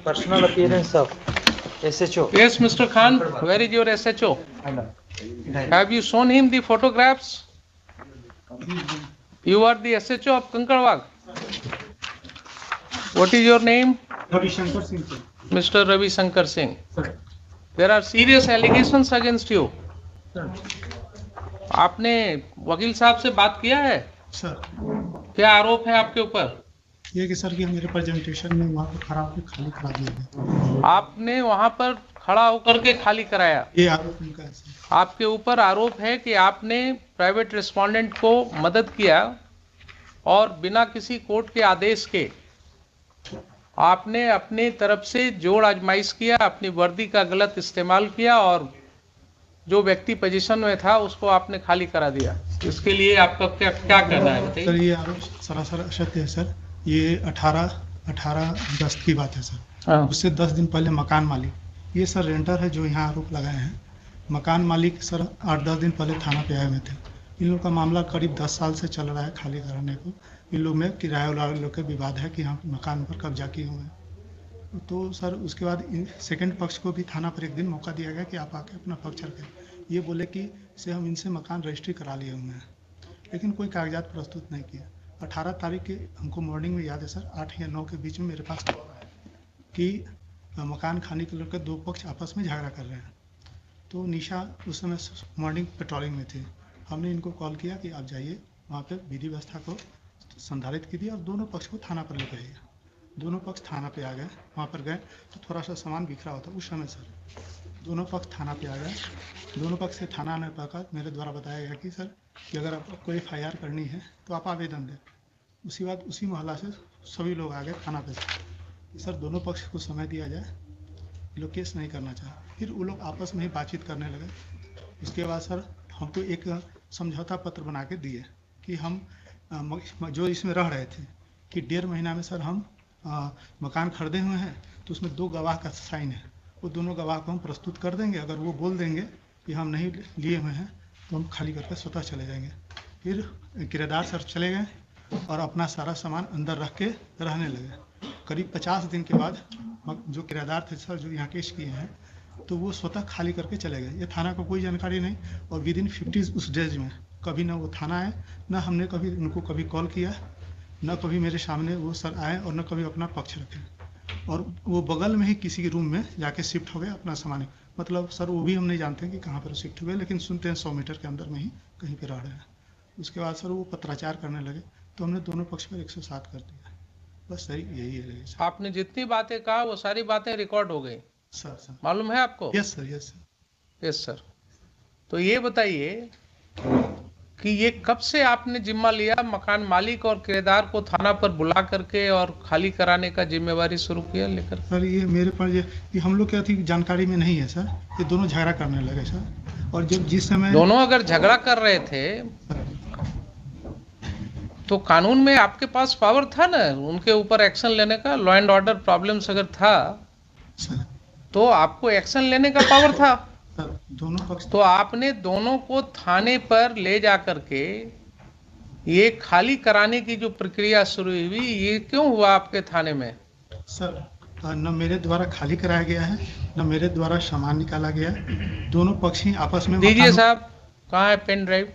personal appearance of SHO. Yes, Mr. Khan, where is your SHO? Have you shown him the photographs? You are the SHO of Kankarwag. What is your name? Ravi Shankar Singh. Mr. Ravi Shankar Singh. There are serious allegations against you. आपने वकील साहब से बात किया है? Sir, क्या आरोप है आपके ऊपर? ये कि सर कि मेरे प्रेजेंटेशन में वहाँ पर खड़ा होकर खाली करा दिया गया। आपने वहाँ पर खड़ा होकर के खाली कराया? ये आरोप उनका है सर। आपके ऊपर आरोप है कि आपने प्राइवेट रिस्पोंडेंट को मदद किया और बिना किसी कोर्ट के आदेश के आपने अपनी तरफ से जोड़ आजमाइश किया, अपनी वर्दी का गलत इस्तेमाल किया और जो व्यक्ति पोजीशन में था उसको आपने खाली करा दिया। इसके लिए आपका क्या कहना है बताइए? सर, ये आरोप सरासर असत्य है सर। ये 18/10 की बात है सर। उससे 10 दिन पहले मकान मालिक, ये सर रेंटर है जो यहाँ आरोप लगाए हैं, मकान मालिक सर 8-10 दिन पहले थाना पे आए हुए थे। इन लोग का मामला करीब 10 साल से चल रहा है खाली कराने को। इन लोग में किराया वाले लोग के विवाद है कि हम मकान पर कब्जा किए हुए हैं। तो सर उसके बाद सेकंड पक्ष को भी थाना पर एक दिन मौका दिया गया कि आप आके अपना पक्ष रखें। ये बोले कि से हम इनसे मकान रजिस्ट्री करा लिए हुए हैं, लेकिन कोई कागजात प्रस्तुत नहीं किया। 18 तारीख के हमको मॉर्निंग में याद है सर, 8 या 9 के बीच में मेरे पास कि मकान खाने के लेकर 2 पक्ष आपस में झगड़ा कर रहे हैं। तो निशा उस समय मॉर्निंग पेट्रोलिंग में थे। हमने इनको कॉल किया कि आप जाइए वहाँ पे विधि व्यवस्था को संधारित कीजिए और दोनों पक्ष को थाना पर लेकर आइए। दोनों पक्ष थाना पे आ गए। वहाँ पर गए तो थोड़ा सा सामान बिखरा होता उस समय सर दोनों पक्ष थाना पे आ गए। दोनों पक्ष से थाना आने पर मेरे द्वारा बताया गया कि सर कि अगर आपको FIR करनी है तो आप आवेदन दें। उसी बाद उसी मोहल्ला से सभी लोग आ गए थाना पे सर दोनों पक्ष को समय दिया जाए, ये लोग केस नहीं करना चाहे। फिर वो लोग आपस में ही बातचीत करने लगे। उसके बाद सर हमको एक समझौता पत्र बना के दिए कि हम जो इसमें रह रहे थे कि 1.5 महीना में सर हम मकान खरीदे हुए हैं, तो उसमें 2 गवाह का साइन है। वो दोनों गवाह को हम प्रस्तुत कर देंगे। अगर वो बोल देंगे कि हम नहीं लिए हुए हैं तो हम खाली करके स्वतः चले जाएंगे। फिर किराएदार सर चले गए और अपना सारा सामान अंदर रख के रहने लगे। करीब 50 दिन के बाद जो किराएदार थे सर जो यहाँ केस किए हैं, तो वो स्वतः खाली करके चले गए। ये थाना को कोई जानकारी नहीं और विदिन 50 उस डेज में कभी ना वो थाना आए, ना हमने कभी उनको कभी कॉल किया, न कभी मेरे सामने वो सर आए और न कभी अपना पक्ष रखे। और वो बगल में ही किसी रूम में जाके शिफ्ट हो गए अपना सामान। मतलब सर वो भी हम नहीं जानते कि कहाँ पर शिफ्ट हुए, लेकिन सुनते हैं 100 मीटर के अंदर में ही कहीं पर रह रहे हैं। उसके बाद सर वो पत्राचार करने लगे तो हमने दोनों पक्ष पर 107 कर दिया। बस सर यही है सर। आपने जितनी बातें कहा वो सारी बातें रिकॉर्ड हो गई सर मालूम है आपको? Yes sir, yes sir. Yes sir. तो ये बताइए कि ये कब से आपने जिम्मा लिया मकान मालिक और किराएदार को थाना पर बुला करके और खाली कराने का जिम्मेवारी शुरू किया लेकर? सर ये मेरे पास ये हम लोग क्या थी जानकारी में नहीं है सर। ये दोनों झगड़ा करने लगे सर। और जब जिस समय दोनों अगर झगड़ा कर रहे थे तो कानून में आपके पास पावर था ना उनके ऊपर एक्शन लेने का। लॉ एंड ऑर्डर प्रॉब्लम्स अगर था सर तो आपको एक्शन लेने का पावर था। दोनों पक्ष तो आपने दोनों को थाने पर ले जा करके ये खाली कराने की जो प्रक्रिया शुरू हुई, ये क्यों हुआ आपके थाने में? सर न मेरे द्वारा खाली कराया गया है, न मेरे द्वारा सामान निकाला गया है। दोनों पक्ष ही आपस में दीजिए साहब, कहाँ है pen drive?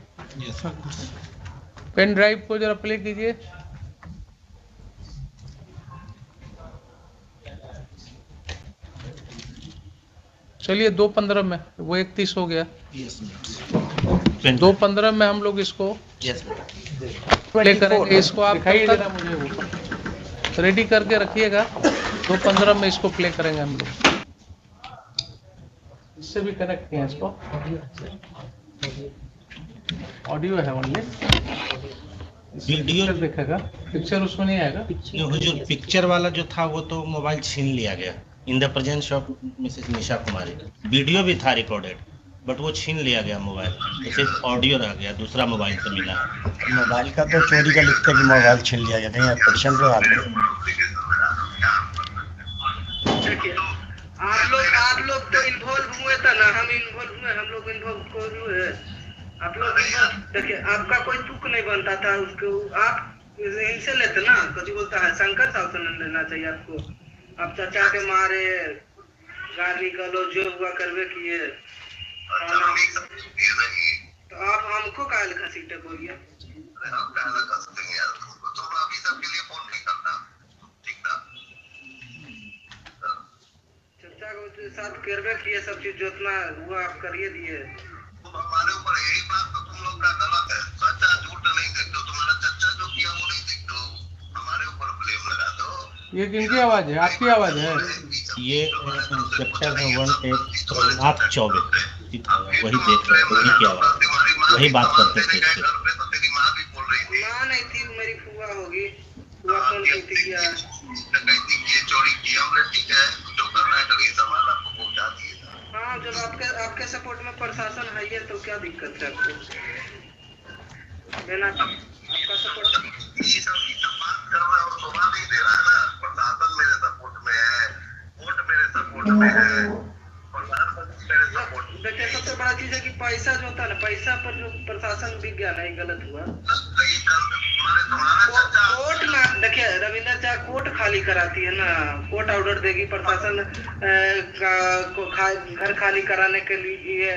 Sir pen drive को जरा प्ले कीजिए। चलिए 2:15 में, वो 31 हो गया। 2:15 में हम लोग इसको प्ले करेंगे। इसको आप रेडी करके रखिएगा। 2:15 में इसको प्ले करेंगे हम लोग। इससे भी कनेक्ट किया इसको। ऑडियो है ओनली, वीडियो देखेगा, पिक्चर उसमें नहीं आएगा। जो पिक्चर वाला जो था वो तो मोबाइल छीन लिया गया in the presence of Mrs Nisha Kumari. Video भी था रिकॉर्डेड बट वो छीन लिया गया मोबाइल, तो सिर्फ ऑडियो रह गया, दूसरा मोबाइल से मिला। मोबाइल का तो चोरी का लिखते कि मोबाइल छीन लिया गया, नहीं एप्लीकेशन पे आप लोग तो इन्वॉल्व हुए था ना, हम इन्वॉल्व हुए, हम लोग इन्वॉल्व हुए। आप लोग देखिए, आपका कोई तुक नहीं बनता था उसको, आप इनसे लेते ना, कभी बोलता है शंकर साहब से लेना चाहिए आपको। आप चाचा के मारे गाली गलो जो हुआ करवे किए। तो आप हमको काहे घसीटे बोलिए। चाचा के साथ करवे किए सब चीज जोतना हुआ आप करिए दिए। हमारे ऊपर यही बात तो तुम लोग का गलत है। सच्चा झूठ नहीं देखते हो। तुम्हारा चच्चा जो किया वो नहीं देखते हो, हमारे ऊपर ब्लेम लगा दो। ये किनकी आवाज है? आपकी आवाज है? ये इंस्पेक्टर है 1 प्रहलाद चौबे वही देख रहे थे की आवाज, वही बात करते थे इससे। माँ नहीं थी, मेरी फुआ होगी। फुआ फोन की किया डकैती की, चोरी की, हमने ठीक है जो करना है करिए, सामान आपको पहुंचा दिए। हाँ, जब आपके सपोर्ट में प्रशासन है ये तो क्या दिक्कत है आपको लेना। आपका सपोर्ट ये सब बात कर रहा है और शोभा नहीं दे रहा है ना। प्रशासन मेरे सपोर्ट में है, कोर्ट मेरे सपोर्ट में है, प्रधानमंत्री मेरे सपोर्ट। देखिए सबसे बड़ा चीज है कि पैसा जो होता है ना, पैसा पर जो प्रशासन विज्ञान है गलत हुआ। कोर्ट में देखिए रविंद्र चाहे कोर्ट खाली कराती है ना, कोर्ट ऑर्डर देगी, प्रशासन घर खाली कराने के लिए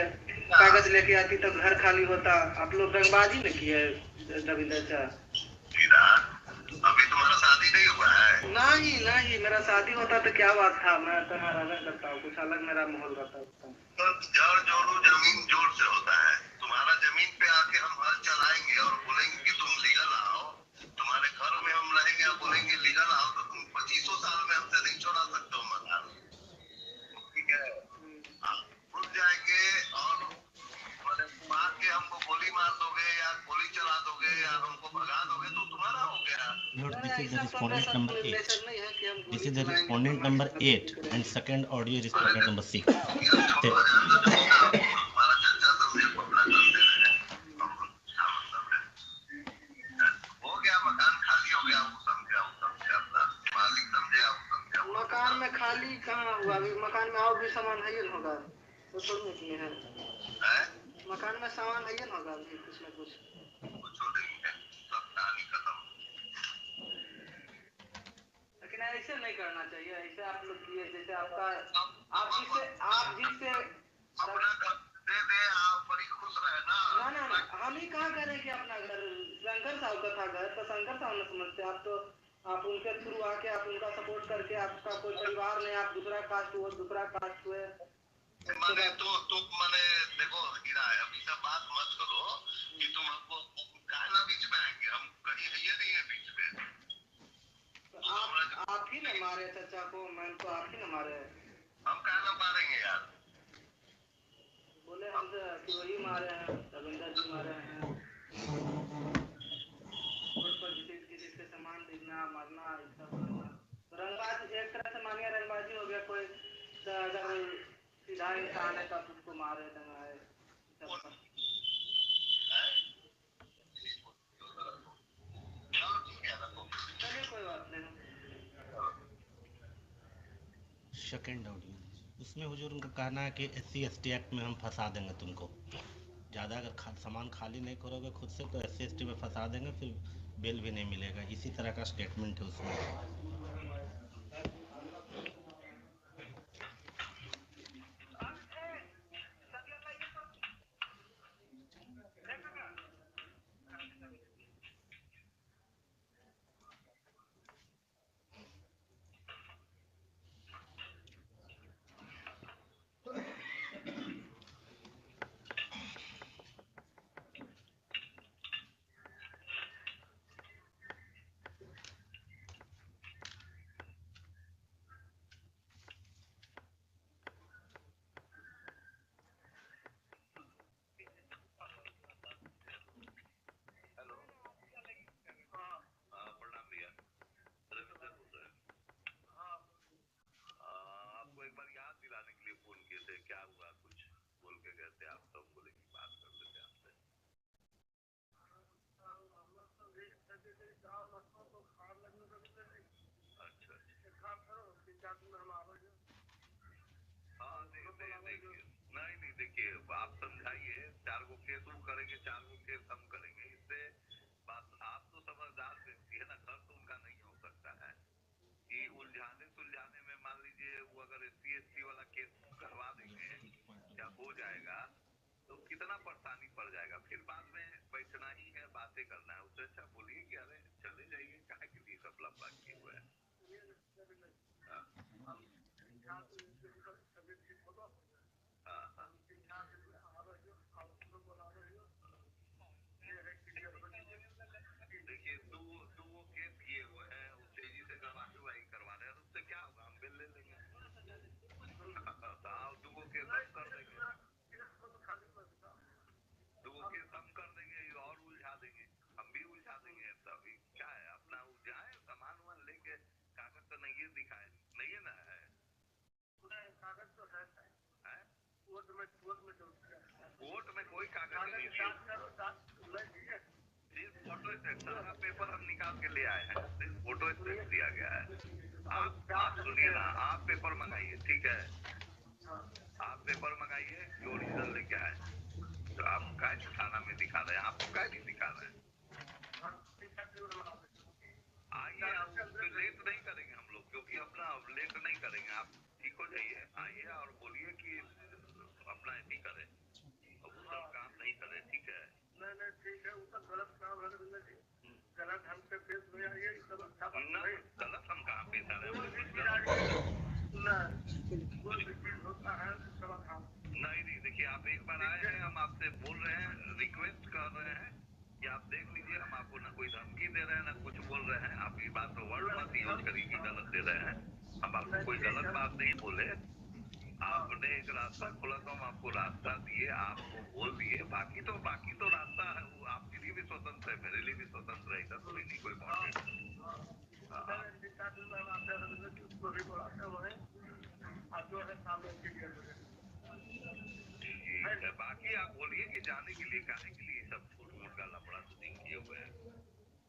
कागज लेके आती तो घर खाली होता। आप लोग रंगबाजी में किए रविंद्र चाह। अभी तुम्हारा शादी नहीं हुआ है? नहीं नहीं, मेरा शादी होता तो क्या बात था, मैं तो रहना करता हूँ, कुछ अलग मेरा माहौल रहता है। तो जड़ जोड़ो जमीन जोड़ से होता है। तुम्हारा जमीन पे आके हम हल चलाएंगे और बोलेंगे कि तुम लीगल आओ, तुम्हारे घर में हम रहेंगे और बोलेंगे लीगल आओ, तो तुम 25 साल में हमसे नहीं छोड़ा सकते हो मकान। ठीक है, आप रुक जाएंगे और मार के हमको गोली मार दोगे या गोली चला दोगे या हमको भगा दोगे तो तुम्हारा हो गया। This is the respondent number 8. This is the respondent number 8 and second audio is respondent number 6. मकान में खाली कहाँ हुआ? अभी मकान में और भी सामान है होगा तो छोड़ने के लिए है। मकान में सामान है ना होगा अभी कुछ न कुछ। लेकिन ऐसे नहीं करना चाहिए। ऐसे आप लोग किए जैसे आपका आप जिससे दे दे आप बड़ी खुश रहे ना। ना हम ही कहाँ करें कि अपना घर शंकर साहब का था घर तो शंकर साहब ने समझते। आप तो आप उनके थ्रू आके आप उनका सपोर्ट करके आपका कोई परिवार नहीं, आप दूसरा कास्ट हुए दूसरा कास्ट हुए मैंने तो मैंने देखो गिरा है। अभी सब बात मत करो कि तुम हमको कहना बीच में आएंगे, हम कहीं ये नहीं है बीच में। तो आप ही न मारे चाचा को, मैं तो आप ही न मारे। हम कहना मारेंगे यार, बोले हमसे कि वही मारे हैं, रविंदर जी मारे हैं। रोड पर किसी के सामान देखना मारना सब रंगबाजी एक तरह से मानिए रंगबाजी हो गया। कोई अगर सीधा इंसान है तो उसको मारे दंगाए। चलिए कोई बात नहीं। सेकेंड ऑडियो उसमें हुजूर उनका कहना है कि SC/ST एक्ट में हम फंसा देंगे तुमको। ज़्यादा अगर सामान खाली नहीं करोगे खुद से तो SC/ST में फंसा देंगे, फिर बेल भी नहीं मिलेगा। इसी तरह का स्टेटमेंट है उसमें। नहीं देखिए आप समझाइए, 4 गो केस वो करेंगे, 4 गो केस हम करेंगे। इससे बात आप तो समझदार व्यक्ति है ना, घर तो उनका नहीं हो सकता है कि सुलझाने में मान लीजिए वो अगर SC वाला केस करवा देंगे या हो जाएगा तो कितना परेशानी पड़ जाएगा। फिर बाद में बैठना ही है, बातें करना है। उससे अच्छा बोलिए कि अरे चले जाइए, काहे के लिए सब लफड़ा किए हुए हैं। हाँ, हाँ, हाँ। देखिए दो केस किए हुए हैं, वो तेजी से कार्रवाई करवा रहे हैं, तो उससे क्या होगा, हम बिल ले लेंगे। हाँ, दो केस हम कर देंगे, दो केस हम कर देंगे और उलझा देंगे, हम भी उलझा देंगे। तभी क्या है, अपना उलझाए, सामान वामान लेके, कागज तो नहीं दिखाए, नहीं है ना है कागज तो है कोर्ट में कोई कागज नहीं दिया। सिर्फ फोटो स्टेट, सारा पेपर हम निकाल के ले आए हैं, सिर्फ फोटो स्टेट दिया गया है। आप सुनिए ना, आप पेपर मंगाइए, ठीक है, आप पेपर मंगाइए कि ओरिजिनल लेके आए। तो आप काय थाना में दिखा रहे हैं, आपको काय नहीं दिखा रहे हैं। आइए, फिर लेट नहीं करेंगे हम लोग, क्योंकि अपना लेट नहीं करेंगे। आप ठीक हो जाइए, आइए और बोलिए कि अपना ऐसी करे, वो सब काम नहीं करे, ठीक है। नहीं ठीक है, वो सब गलत काम है, गलत ढंग से पेश नहीं आइए, सब अच्छा बात नहीं। गलत हम कहाँ पेश आ रहे हैं, नहीं, देखिए आप एक बार आए हैं, हम आपसे बोल रहे हैं, रिक्वेस्ट कर रहे हैं कि आप देख लीजिए, हम आपको ना कोई धमकी दे रहे हैं ना कुछ बोल रहे हैं। आप ये बात तो वर्ड मत यूज करिए कि गलत दे रहे हैं, हम आपको कोई गलत बात नहीं बोले। आपने एक रास्ता खोला तो हम आपको रास्ता दिए, आपको बोल दिए, बाकी तो रास्ता है, वो आपके लिए भी स्वतंत्र है, मेरे लिए भी स्वतंत्र है, इधर कोई नहीं कोई बाउंडेड। बाकी आप बोलिए कि जाने के लिए, काहे के लिए सब छोट मोट का लफड़ा शूटिंग किए हुए हैं।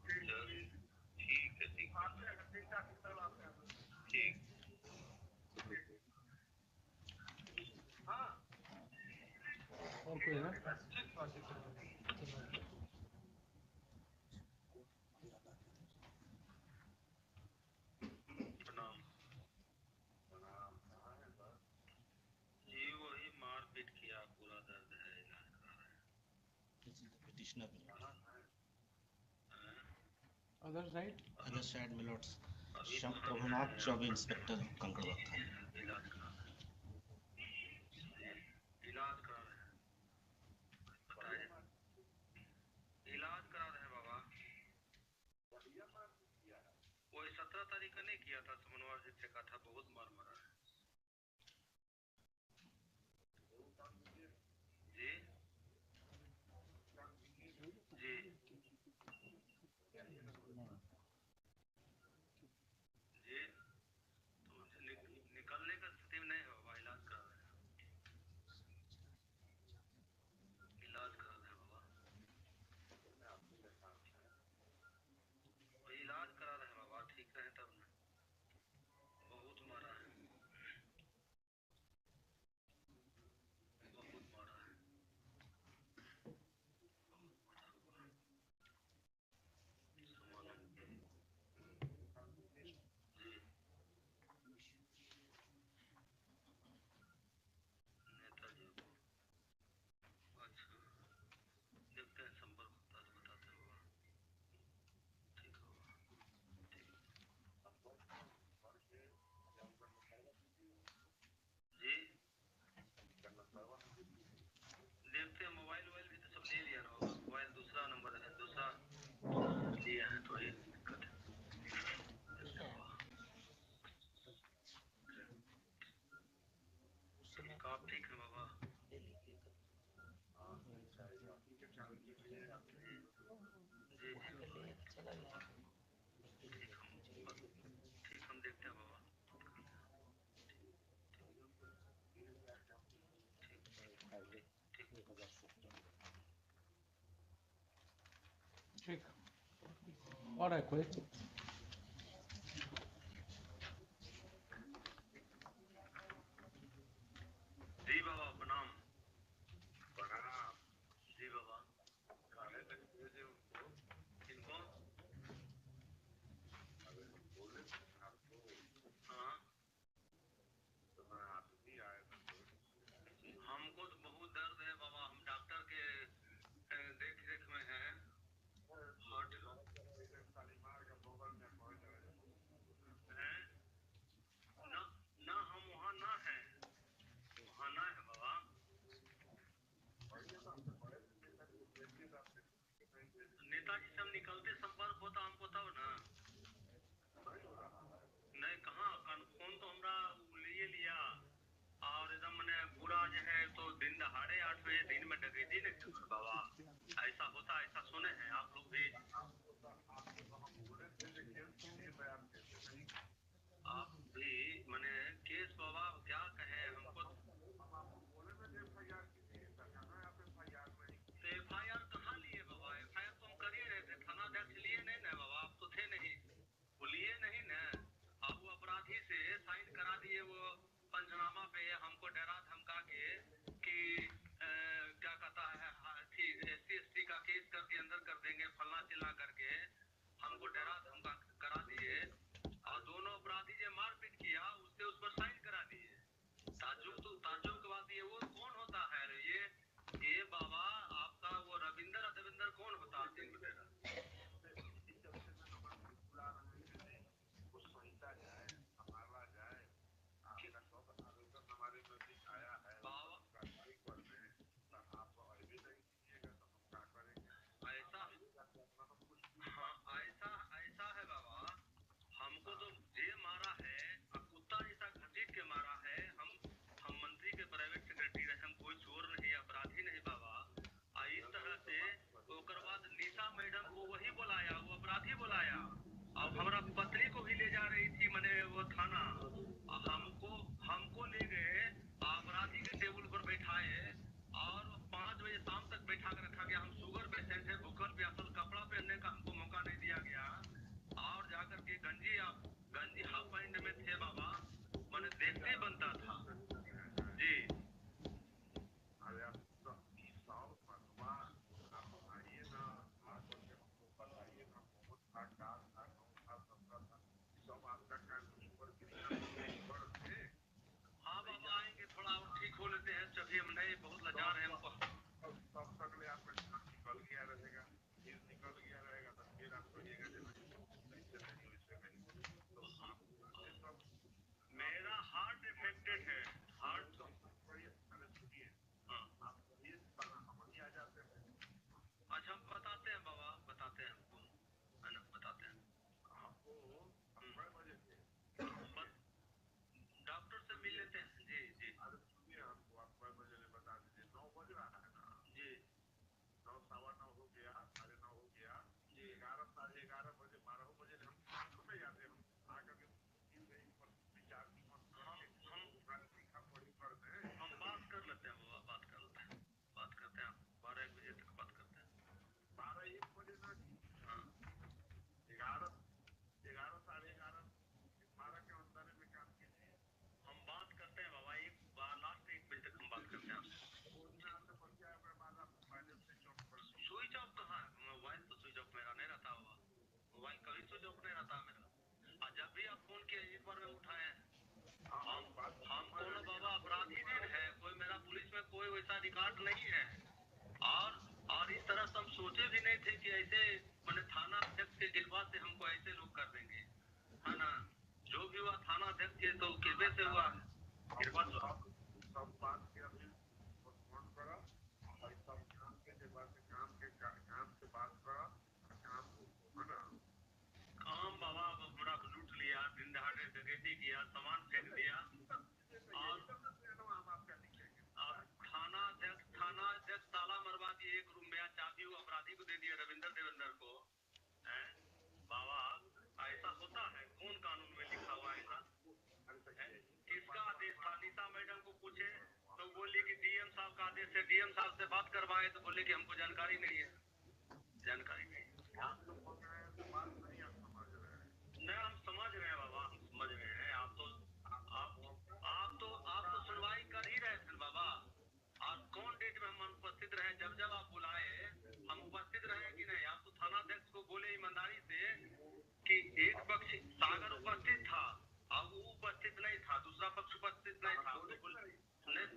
चलिए ठीक है, ठीक हाँ। और कोई है? जी वही मारपीट किया, पूरा दर्द है, इलाज करा रहे हैं। अदर साइड मिलोट्स प्रभुनाथ चौबे, इंस्पेक्टर कंकड़बाग थाना। इलाज करा रहे हैं, इलाज करा रहे हैं, बताइए, इलाज करा रहे हैं बाबा। कोई 17 तारीख का नहीं किया था, समनवार जी से कहा था, बहुत मार मारा है। जी जी जी, तो निकलने का स्थिति में नहीं होगा, इलाज करा रहे हैं, इलाज करा रहे हैं बाबा, इलाज करा रहे हैं बाबा, ठीक रहे तब ना। बहुत मारा है, बहुत मारा है, जी नेताजी को, अच्छा देखते हैं, संपर्क होता है तो बताते हैं बाबा, ठीक होगा, ठीक जी। देखते हैं, मोबाइल भी तो सब ले लिया ना होगा, मोबाइल दूसरा नंबर है, दूसरा लिया है, तो ये दिक्कत है। आप ठीक है बाबा? जी ठीक, हम देखते हैं बाबा, ठीक और है कोई? जी बाबा प्रणाम। प्रणाम जी बाबा। इनको नेताजी से हम निकलते संपर्क होता हमको तब ना। नहीं कहाँ फोन तो हमरा लिए लिया और एकदम मैंने पूरा जो है तो दिन दहाड़े 8 बजे दिन में डकैती नहीं बाबा, ऐसा होता ऐसा सुने हैं आप लोग भी। आप भी मैंने केस बाबा क्या कहे हमको। तो FIR कहाँ लिए बाबा? FIR तो हम कर ही रहे थे, थाना अध्यक्ष लिए नहीं ना बाबा, आप तो थे नहीं, वो लिए नहीं ना। अब वो अपराधी से साइन करा दिए वो पंचनामा पे, हमको डरा धमका के कि क्या कहता है SC/ST का केस करके अंदर कर देंगे फलना चिल्ला करके हमको डरा धमका करा दिए और दोनों अपराधी जो मारपीट किया उससे उस पर साइन करा दिए। ताज्जुब की बात ये वो कौन होता है ये बाबा आपका वो रविंदर कौन होता है? दिन बतेरा ऐसा है बाबा, हमको तो जे मारा है कुत्ता जैसा घसीट के मारा है। हम मंत्री के प्राइवेट सेक्रेटरी रहे, हम कोई चोर नहीं अपराधी नहीं बाबा। इस तरह से तो बाद निशा मैडम को वही बुलाया, वो अपराधी बुलाया और हमारा पत्नी को भी ले जा रही थी मैंने वो थाना, हमको ले गए अपराधी के टेबल पर बैठाए और 5 बजे शाम तक बैठा कर रखा गया। हम शुगर पेशेंट है, भूखल प्यासल, कपड़ा पहनने का हमको मौका नहीं दिया गया और जाकर के गंजी हाफ पैंट में थे बाबा, मैंने देखते बनता था जी। हाँ बाबा आएंगे, थोड़ा और ठीक हो लेते हैं, तभी हम नहीं बहुत लाचार हैं हमको। मेरा हार्ट इफेक्टेड है, हार्ट अच्छा हम बताते हैं बाबा, बताते हैं हमको है ना, बताते हैं डॉक्टर से मिल लेते हैं जी जी जी 9 सवा 9 हो गया, 9:30 हो गया जी, 11 साढ़े 11 बजे 12 बजे हम में जाते हैं आकर के हम बात कर लेते हैं बाबा, बात करते हैं 12-1 बजे तक बात करते हैं। 12-1 बजे ना 11 साढ़े 11 12 के अंदर में काम कीजिए, हम बात करते हैं बाबा। लास्ट 1 बजे तक हम बात करते हैं आपसे। स्विच ऑफ कहाँ है? मोबाइल तो स्विच ऑफ मेरा नहीं रहता बाबा, मोबाइल कभी स्विच ऑफ नहीं रहता मेरा। और जब भी आप फोन किए एक बार में उठाए हैं। हम कोनो बाबा अपराधी नहीं है, कोई मेरा पुलिस में कोई वैसा रिकॉर्ड नहीं है और इस तरह से हम सोचे भी नहीं थे कि ऐसे मैंने थाना अध्यक्ष के कृपा से हमको ऐसे लोग कर देंगे है ना। जो भी हुआ थाना अध्यक्ष के तो कृपा से हुआ, कृपा से सब बात के अभी फोन करा और सब काम के काम से बात करा काम है ना। काम बाबा बड़ा लूट लिया, दिन दहाड़े डकैती किया, सामान फेंक दिया और थाना अध्यक्ष ताला मरवा दिए, एक रूम में चाबी वो अपराधी को दे दिया देवेंद्र को। बाबा ऐसा होता है? कौन कानून में लिखा हुआ है? किसका आदेश था? निशा मैडम को पूछे तो बोली कि DM साहब का आदेश है। DM साहब से बात करवाए तो बोले कि हमको जानकारी नहीं है, जानकारी नहीं। नहीं हम समझ रहे हैं बाबा, हम समझ रहे हैं। आप तो सुनवाई कर ही रहे थे बाबा। और कौन डेट में हम उपस्थित रहे? जब आप बुलाए हम उपस्थित रहे कि नहीं? आप तो थाना अध्यक्ष को बोले ईमानदारी से कि एक पक्ष सागर उपस्थित था और वो उपस्थित नहीं था, दूसरा पक्ष उपस्थित नहीं था, तो नहीं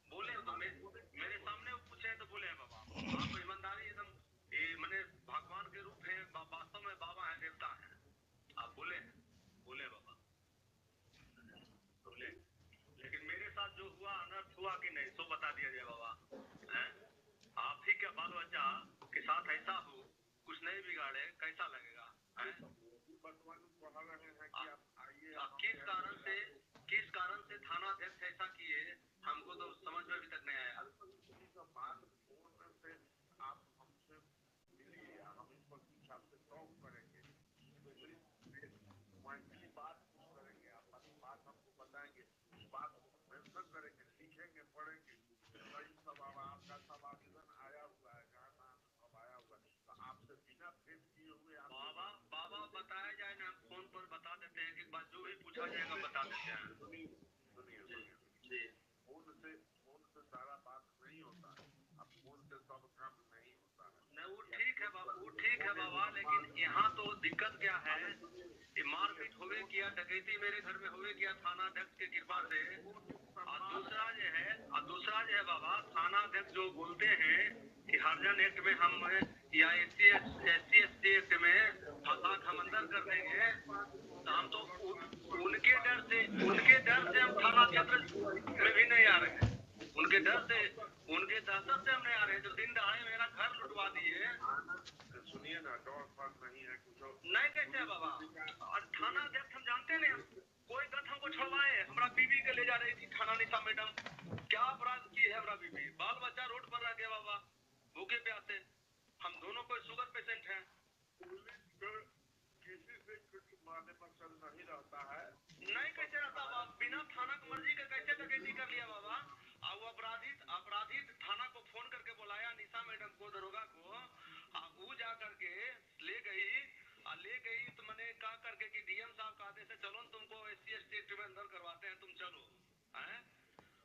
बोले तो मेरे सामने पूछे तो बोले हैं बाबा। आप ईमानदारी एकदम मैंने भगवान के रूप है, वास्तव में बाबा है, देवता है। आप बोले बाबा बोले, लेकिन मेरे साथ जो हुआ अनर्थ हुआ कि नहीं सो बता दिया जाए बाबा। आप ही क्या बाल बच्चा कि साथ ऐसा हो, कुछ नहीं बिगाड़े, कैसा लगेगा? किस कारण से थाना अध्यक्ष ऐसा किए, हमको तो समझ में अभी तक नहीं आया। बाबा बताया जाए ना, फोन पर बता देते हैं कि बात जो भी पूछा जाएगा बता देते हैं। जी फोन से सारा बात नहीं होता, अब फोन से सब काम नहीं होता है। नहीं वो ठीक है बाबा, वो ठीक है बाबा, लेकिन यहाँ तो दिक्कत क्या है, ये मारपीट होवे किया, डकैती मेरे घर में होवे किया थाना अध्यक्ष की कृपा से। और दूसरा जो है बाबा, थाना अध्यक्ष जो बोलते हैं कि हरिजन एक्ट में हम या SC ST एक्ट में फंसा हम अंदर कर देंगे, तो हम तो उनके डर से हम थाना क्षेत्र में भी नहीं आ रहे हैं। उनके दहशत से हम नहीं आ रहे हैं। जो दिन दहाड़े मेरा घर लुटवा दिए, सुनिए ना, डॉग फॉग नहीं है कुछ नहीं। कैसे है बाबा? और थाना अध्यक्ष हम जानते नहीं, कोई गत हमको छोड़वाए, हमारा बीबी के ले जा रही थी थाना निशा मैडम, क्या अपराध की है हमारा बीबी? बाल बच्चा रोड पर रह गया बाबा, भूखे प्यासे, हम दोनों कोई शुगर पेशेंट हैं। किसी से कुछ मारने पर चल नहीं रहता है, नहीं कैसे रहता बाबा? बिना थाना की मर्जी के कैसे डकैती कर लिया बाबा? और वो अपराधी थाना को फोन करके बुलाया, निशा मैडम को, दरोगा को, वो जा करके ले गई तो मैंने कहा करके कि DM साहब का आदेश है, चलो तुमको SC ST एक्ट में अंदर करवाते हैं, तुम चलो।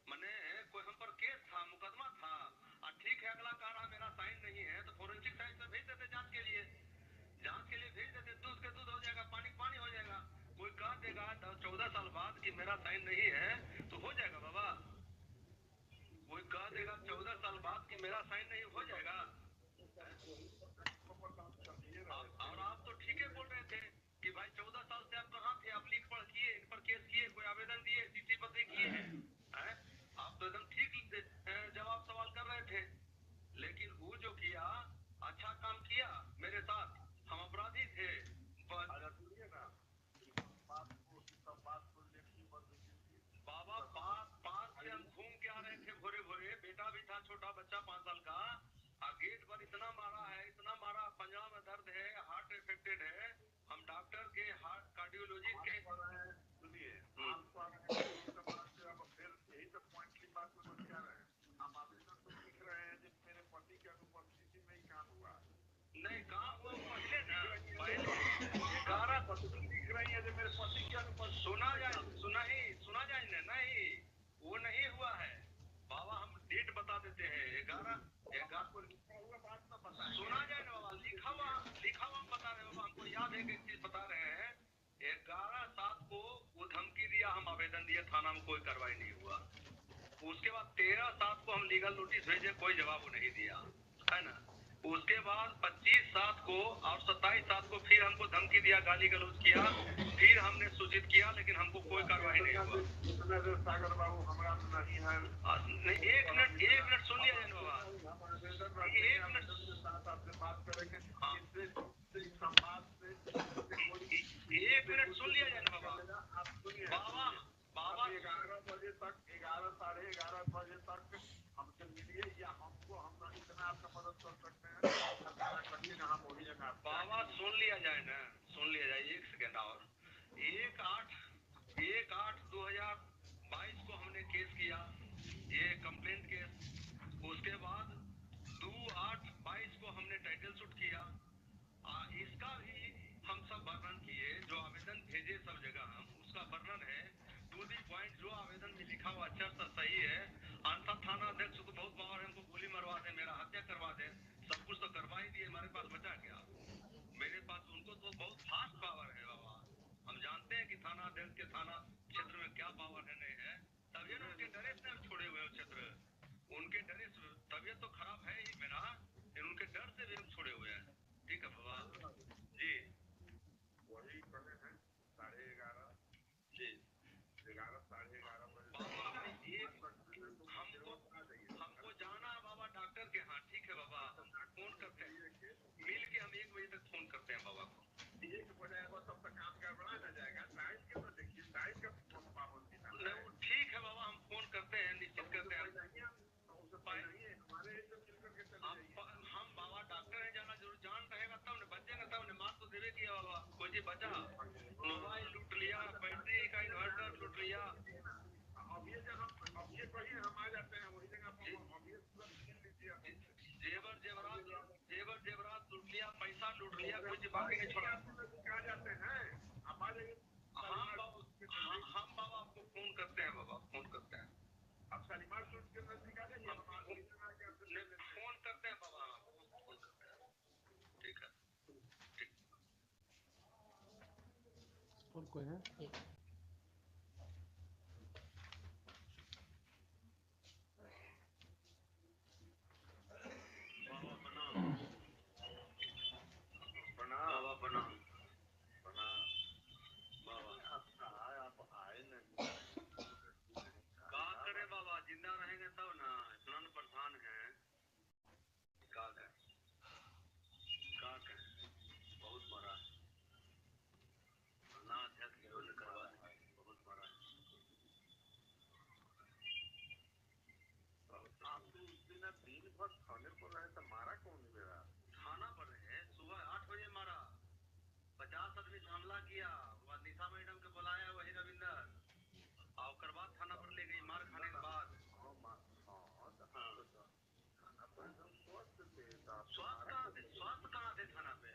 मैंने कोई हम पर केस था, मुकदमा था, ठीक है, अगला कह रहा मेरा साइन नहीं है, तो फोरेंसिक साइंस में भेज देते जांच के लिए भेज देते, दूध के दूध हो जाएगा, पानी पानी हो जाएगा। कोई कह देगा 14 साल बाद कि मेरा साइन नहीं है तो हो जाएगा बाबा? कोई कह देगा 14 साल बाद कि मेरा साइन नहीं, हो जाएगा? और आप तो ठीक है बोल रहे थे कि भाई 14 साल से आप कहाँ थे, आप लिख पढ़ किए, इन पर केस किए, कोई आवेदन दिए, CC पत्र किए हैं? आप तो एकदम ठीक जवाब सवाल कर रहे थे, लेकिन वो जो किया अच्छा काम किया मेरे साथ, हम अपराधी थे। बाबा पार्क से हम घूम के आ रहे थे भोरे भोरे, बेटा भी था छोटा बच्चा 5 साल का, गेट पर इतना मारा, पंजा में दर्द है, हार्ट इफेक्टेड है, हम डॉक्टर के हार्ट कार्डियोलॉजिस्ट के सुनिए फिर यही तो पॉइंट की बात को क्या रहे हैं, हम आवेदन तो लिख रहे हैं कि मेरे पति के अनुपस्थिति में ही काम हुआ, नहीं काम हुआ पहले ना, पहले 11 लिख रही है जो मेरे पति के अनुपस्थिति, सुना जाए ना, नहीं वो नहीं हुआ है बाबा, हम डेट बता देते हैं 11 को लिखा हुआ बात ना पता है, सुना जाए ना बाबा, लिखा हुआ हम बता रहे हैं बाबा, हमको याद है कि एक चीज बता रहे हैं, 11/7 को वो धमकी दिया, हम आवेदन दिए, थाना में कोई कार्रवाई नहीं हुआ। उसके बाद 13/7 को हम लीगल नोटिस भेजे, कोई जवाब नहीं दिया, है ना? उसके बाद 25/7 को और 27/7 को फिर हमको धमकी दिया, गाली गलौज किया, फिर हमने सूचित किया, लेकिन हमको कोई कार्रवाई नहीं हुआ। सागर बाबू हमारा नहीं है, नहीं, एक मिनट सुन लिया जाए बाबा, एक मिनट आपसे बात करेंगे, एक मिनट सुन लिया जाए बाबा, बाबा 11 बजे तक, 11 साढ़े 11 बजे तक हमसे मिलिए, या हमको हम इतना आपका मदद कर सकते हैं, हम वही जगह बाबा सुन लिया जाए, एक सेकेंड और, 1/8/2022 को हमने केस किया, ये कंप्लेंट केस, उसके बाद 2/8/22 को हमने टाइटल शूट किया, इसका भी हम सब वर्णन किए, जो आवेदन भेजे सब जगह हम उसका वर्णन है, टू दी पॉइंट, जो आवेदन में लिखा हुआ अक्षर सा सही है, अंतर थाना अध्यक्ष को बहुत पावर है, हमको गोली मरवा दे, मेरा हत्या करवा दे, सब कुछ तो करवा ही दिए, हमारे पास बचा क्या? मेरे पास उनको तो बहुत फास्ट पावर है बाबा, हम जानते हैं कि थाना अध्यक्ष के थाना क्षेत्र में क्या पावर है नहीं है, तभी ना उनके ड्रेस में छोड़े हुए हो क्षेत्र, उनके ड्रेस, तबियत तो खराब है ही मेरा, उनके डर से भी हम छोड़े हुए हैं। ठीक है बाबा जी, वही कहे हैं 11:30 जी, 11 साढ़े 11 बजे हमको जाना है बाबा डॉक्टर के यहाँ, ठीक है बाबा, फोन करते हैं। ही बचा? मोबाइल लूट लिया, बैटरी का इन्वर्टर लूट लिया। अब ये वही हम आ जाते हैं वही जगह जेवर जेवरात लूट लिया, पैसा लूट लिया, कुछ बाकी नहीं छोड़ा। कहाँ जाते हैं आप? आ जाइए। हम बाबा आपको फोन करते हैं, बाबा फोन करते हैं। आप शालीमार सूट के नजदीक आ जाइए, फोन करते हैं बाबा, फोन करते हैं। ठीक है, ठीक। और कोई है? जिंदा रहेंगे तब ना, इतना परेशान है। क्या करें बहुत बड़ा ना अध्यक्ष करवा है, बहुत बड़ा। आप तो उस दिन भर थाने पर रहे तो मारा कौन मेरा? थाना पर रहे, सुबह 8 बजे मारा, 50 आदमी से हमला किया, निशा मैडम के बुलाया वही रविंदर, और बाद थाना पर ले गई मार खाने के बाद। स्वास्थ्य कहाँ थे थाना पे?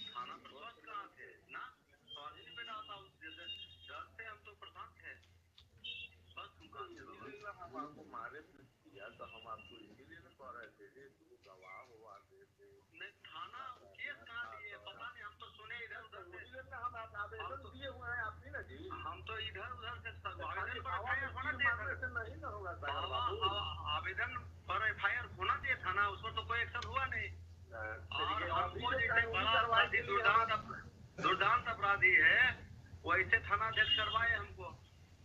थाना पर स्वास्थ्य कहाँ थे ना? स्वास्थ्य नहीं बेटा आता, डर से हम तो परेशान थे। बस हम आपको मारे किया तो हम आपको इसीलिए न कह रहे थे गवाह हुआ देते नहीं। थाना केस कहाँ दिए पता नहीं, हम तो सुने इधर उधर से। हम आवेदन दिए हुए हैं आपने ना जी, हम तो इधर उधर से आवेदन पर एफआईआर होना चाहिए नहीं ना होगा। आवेदन पर एफआईआर होना चाहिए थाना, उस पर तो कोई एक्शन हुआ नहीं। और हमको जैसे बड़ा अपराधी दुर्दांत अपराधी है वैसे थाना अध्यक्ष करवाए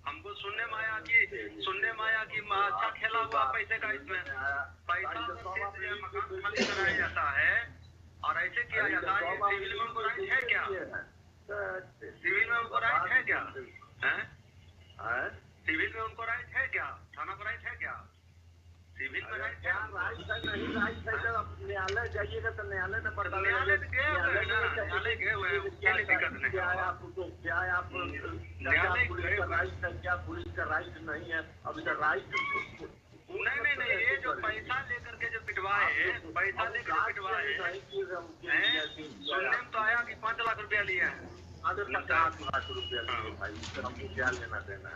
हमको सुनने में आया कि अच्छा खेला हुआ पैसे का, इसमें पैसा मकान खाली कराया जाता है और ऐसे किया जाता है। सिविल में उनको राइट है क्या? सिविल में उनको राइट है क्या? सिविल में उनको राइट है क्या? थाना पर राइट है क्या? सिविल में राइट है नहीं? राइट है जब न्यायालय जाइएगा तो न्यायालय में पता न्यायालय गए हुए हैं ना, न्यायालय गए हुए हैं, उसके लिए दिक्कत नहीं। क्या आप न्यायालय गए राइट है क्या? पुलिस का राइट नहीं है अब इधर राइट नहीं, ये जो पैसा लेकर के जो पिटवाए, पैसा लेकर पिटवाए, सुनने में तो आया कि 5 लाख रुपया लिया है। 5 लाख रुपया लिए भाई, हमको क्या लेना देना है?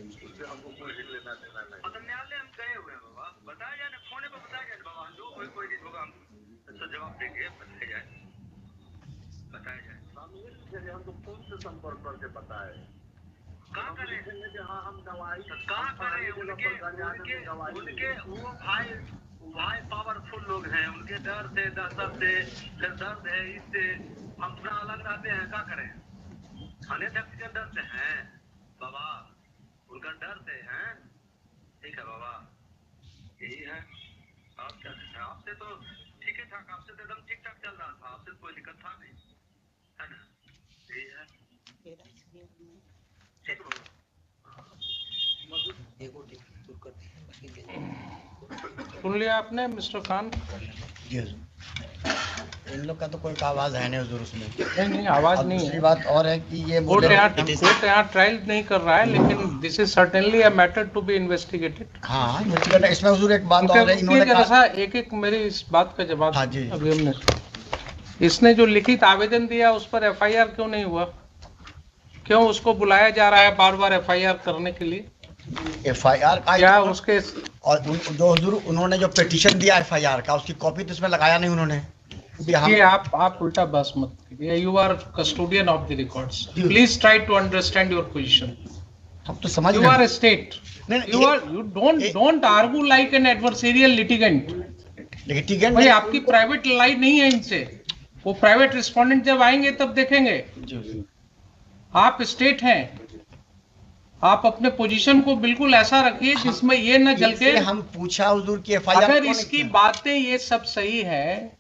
उससे हमको कोई लेना देना नहीं। न्यायालय हम गए हुए हैं बाबा, बताया जाए ना, फोन पर बताया जाए बाबा, जो कोई चीज होगा हम तो जवाब देंगे, बताया जाए। हम तो फोन से संपर्क करके बताए कहाँ करें, हाँ हम दवाई कहाँ करें? उनके वो भाई पावरफुल लोग हैं, उनके डर से फिर दर्द है, इससे हम थोड़ा अलग रहते हैं। क्या करें? थाने अध्यक्ष के डर से हैं बाबा, उनका डर से हैं। ठीक है बाबा, यही है। आप क्या कहते हैं? आपसे तो ठीक है ठाक, आपसे तो एकदम ठीक ठाक चल रहा था, आपसे कोई दिक्कत था नहीं, है ना? यही है। सुन लिया आपने मिस्टर खान? इन लोग का तो कोई आवाज है नहीं हुजूर उसमें। नहीं आवाज नहीं है। दूसरी बात और है कि ये कोर्ट यहाँ ट्रायल नहीं कर रहा है, लेकिन this is certainly a matter to be investigated. हाँ, इसमें हुजूर एक बात और है, इन्होंने कहा एक मेरी इस बात का जवाब। हाँ जी। अभी हमने इसने जो लिखित आवेदन दिया उस पर एफआईआर क्यों नहीं हुआ? क्यों उसको बुलाया जा रहा है बार बार एफआईआर करने के लिए? एफआईआर का क्या उसके और जो हुजूर उन्होंने जो पिटीशन दिया एफआईआर का, उसकी कॉपी तो इसमें लगाया नहीं उन्होंने। ये आप उल्टा बस मत कीजिए। You are custodian of the records, please try to understand your position. हम तो समझ you are state, you don't argue like an adversarial litigant. Litigant भाई आपकी प्राइवेट लाइन नहीं है इनसे, वो प्राइवेट रिस्पोंडेंट जब आएंगे तब देखेंगे। आप स्टेट हैं, आप अपने पोजीशन को बिल्कुल ऐसा रखिए जिसमें ये न जल के। हम पूछा हुजूर की एफआईआर, अगर इसकी बातें ये सब सही है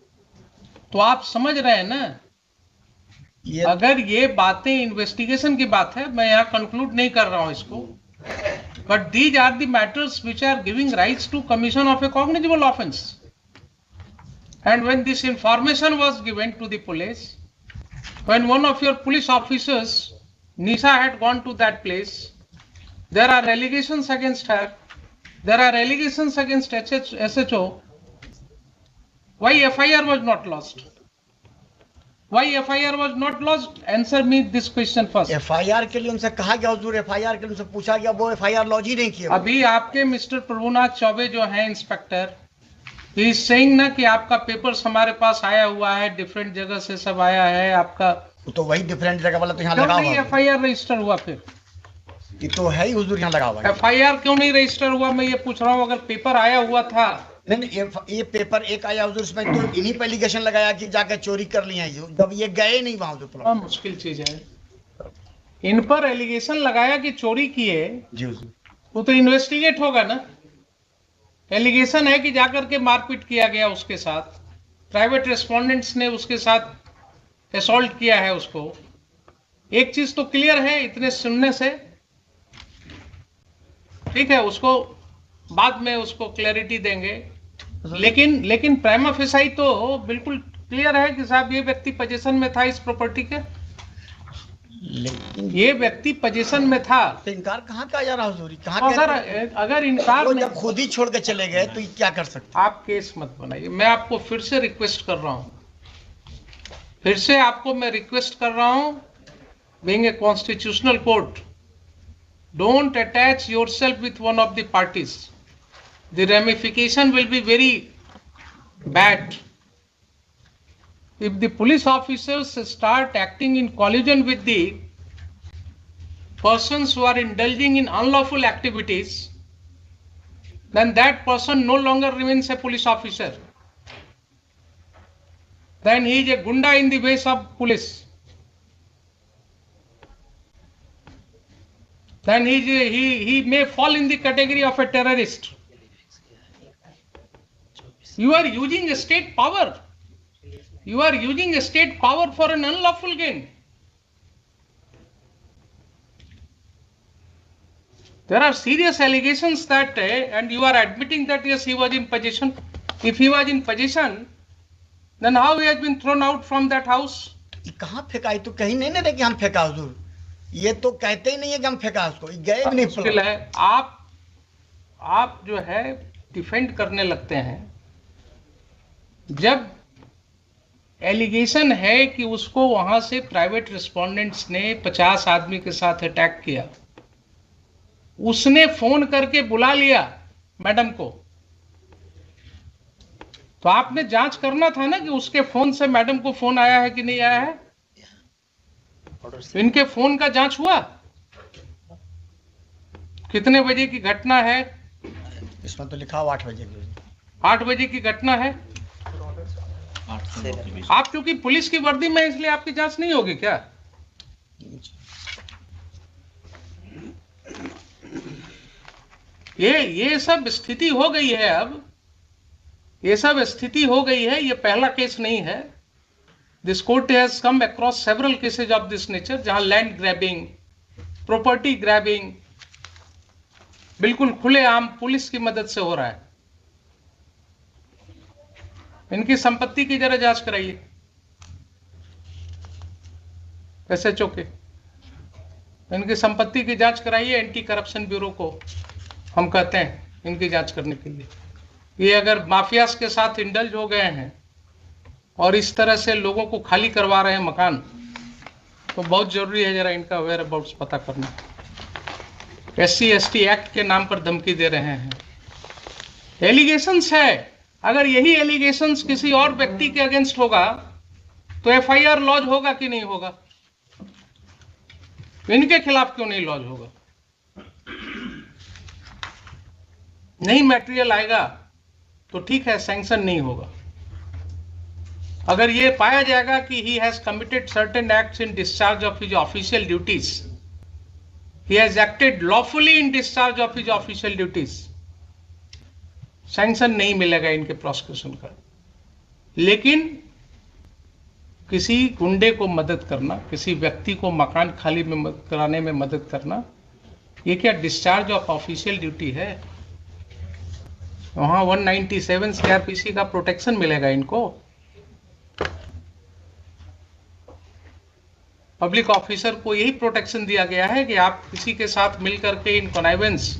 तो आप समझ रहे हैं ना, अगर ये बातें इन्वेस्टिगेशन की बात है, मैं यहाँ कंक्लूड नहीं कर रहा हूँ इसको, but these are the matters which are giving rights to commission of a cognizable offence, and when this information was given to the police, when one of your police officers, Nisha, had gone to that place, there are allegations against her, there are allegations against SHO. Why FIR was not lodged? Why FIR was not lodged? Answer me this question first. FIR के लिए उनसे कहा गया हुजूर, FIR के लिए उनसे पूछा गया, वो FIR लॉन्च ही नहीं किया। अभी आपके मिस्टर प्रभुनाथ चौबे जो है इंस्पेक्टर, ही इज सेइंग ना कि आपका पेपर्स हमारे पास आया हुआ है, डिफरेंट जगह से सब आया है आपका, तो वही डिफरेंट जगह वाला तो यहाँ क्यों लगा नहीं हुआ FIR रजिस्टर हुआ? फिर ये तो है ही हुजूर, यहाँ लगा हुआ है। FIR क्यों नहीं रजिस्टर हुआ? मैं ये पूछ रहा हूँ। अगर पेपर आया हुआ था, नहीं ये पेपर एक आया हुजूर, इसमें तो इन्हीं पे एलिगेशन लगाया कि जाकर चोरी कर लिया है, जब ये गए नहीं वहां हुजूर। मुश्किल चीज है। इन पर एलिगेशन लगाया कि चोरी किए जी हुजूर, वो तो इन्वेस्टिगेट होगा ना। एलिगेशन है कि जाकर के मारपीट किया गया उसके साथ, प्राइवेट रेस्पोंडेंट्स ने उसके साथ असॉल्ट किया है उसको। एक चीज तो क्लियर है इतने सुनने से, ठीक है, उसको बाद में उसको क्लैरिटी देंगे, लेकिन प्राइमा फेसाई तो बिल्कुल क्लियर है कि साहब ये व्यक्ति पोजीशन में था इस प्रॉपर्टी के, ये व्यक्ति पोजीशन में था। तो इनकार कहाँ का जा रहा हुजूर? तो सर अगर इनकार जब खुद ही छोड़ के चले गए तो क्या कर सकते? आप केस मत बनाइए। मैं आपको फिर से रिक्वेस्ट कर रहा हूं, फिर से आपको मैं रिक्वेस्ट कर रहा हूं, being a constitutional court, don't attach yourself with one of the parties. The ramification will be very bad. If the police officers start acting in collusion with the persons who are indulging in unlawful activities, then that person no longer remains a police officer. Then he is a gunda in the ways of police. Then he may fall in the category of a terrorist. You are using a state power. You are using a state power for an unlawful gain. There are serious allegations that, and you are admitting that yes, he was in possession. If he was in possession, then how he has been thrown out from that house? कहाँ फेंका? तो कहीं नहीं ना कि हम फेंका हुजूर, ये तो कहते ही नहीं है कि हम फेंका उसको, गए भी नहीं। मुश्किल है। आप जो है डिफेंड करने लगते हैं जब एलिगेशन है कि उसको वहां से प्राइवेट रिस्पोंडेंट्स ने 50 आदमी के साथ अटैक किया, उसने फोन करके बुला लिया मैडम को, तो आपने जांच करना था ना कि उसके फोन से मैडम को फोन आया है कि नहीं आया है। इनके फोन का जांच हुआ? कितने बजे की घटना है? इसमें तो लिखा 8 बजे की। 8 बजे की घटना है। आप क्योंकि पुलिस की वर्दी में इसलिए आपकी जांच नहीं होगी क्या? ये सब स्थिति हो गई है। अब ये सब स्थिति हो गई है। ये पहला केस नहीं है। This court has come across several cases of this nature, जहां लैंड ग्रैबिंग, प्रॉपर्टी ग्रैबिंग बिल्कुल खुलेआम पुलिस की मदद से हो रहा है। इनकी संपत्ति की जरा जांच कराइए SHO के, इनकी संपत्ति की जांच कराइए। एंटी करप्शन ब्यूरो को हम कहते हैं इनकी जांच करने के लिए। ये अगर माफियाज के साथ इंडल्ज हो गए हैं और इस तरह से लोगों को खाली करवा रहे हैं मकान, तो बहुत जरूरी है जरा इनका वेयर अबाउट्स पता करना। SC/ST एक्ट के नाम पर धमकी दे रहे हैं। एलिगेशंस है, अगर यही एलिगेशंस किसी और व्यक्ति के अगेंस्ट होगा तो FIR लॉज होगा कि नहीं होगा? इनके खिलाफ क्यों नहीं लॉज होगा? नहीं मटेरियल आएगा तो ठीक है, सैंक्शन नहीं होगा। अगर ये पाया जाएगा कि he has committed certain acts in discharge of his official duties, he has acted lawfully in discharge of his official duties, sanction नहीं मिलेगा इनके प्रोसिक्यूशन का। लेकिन किसी गुंडे को मदद करना, किसी व्यक्ति को मकान खाली में कराने में मदद करना, ये क्या डिस्चार्ज ऑफ ऑफिशियल ड्यूटी है? वहां 197 CRPC का प्रोटेक्शन मिलेगा इनको। पब्लिक ऑफिसर को यही प्रोटेक्शन दिया गया है कि आप किसी के साथ मिलकर के इन कॉनाइवेंस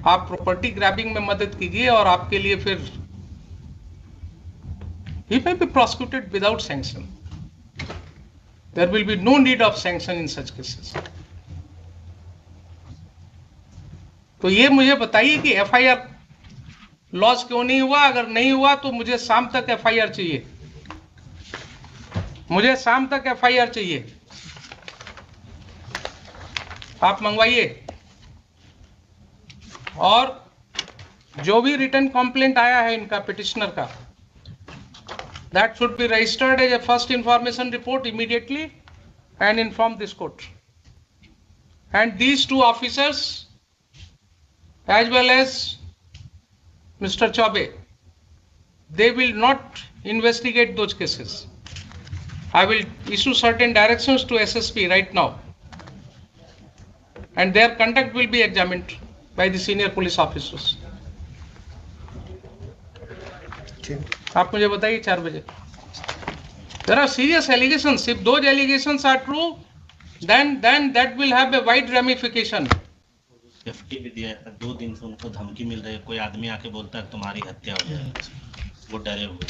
आप प्रॉपर्टी ग्रैबिंग में मदद कीजिए और आपके लिए फिर he may be prosecuted without sanction. There will be no need of sanction in such cases. तो ये मुझे बताइए कि एफआईआर लॉस क्यों नहीं हुआ? अगर नहीं हुआ तो मुझे शाम तक एफआईआर चाहिए, मुझे शाम तक एफआईआर चाहिए। आप मंगवाइए। और जो भी रिटर्न कंप्लेंट आया है इनका पिटिशनर का, that should be registered as a first information report immediately and inform this court. And these two officers as well as Mr. Chaube, they will not investigate those cases. I will issue certain directions to SSP right now, and their conduct will be examined by the senior police officers. आप मुझे बताइए 4 बजे। There are serious allegations. If those allegations are true, then that will have a wide ramification. FT भी दिया है, 2 दिन से उनको धमकी मिल रही है। कोई आदमी आके बोलता है तुम्हारी हत्या हो जाएगी, वो डरे हुए।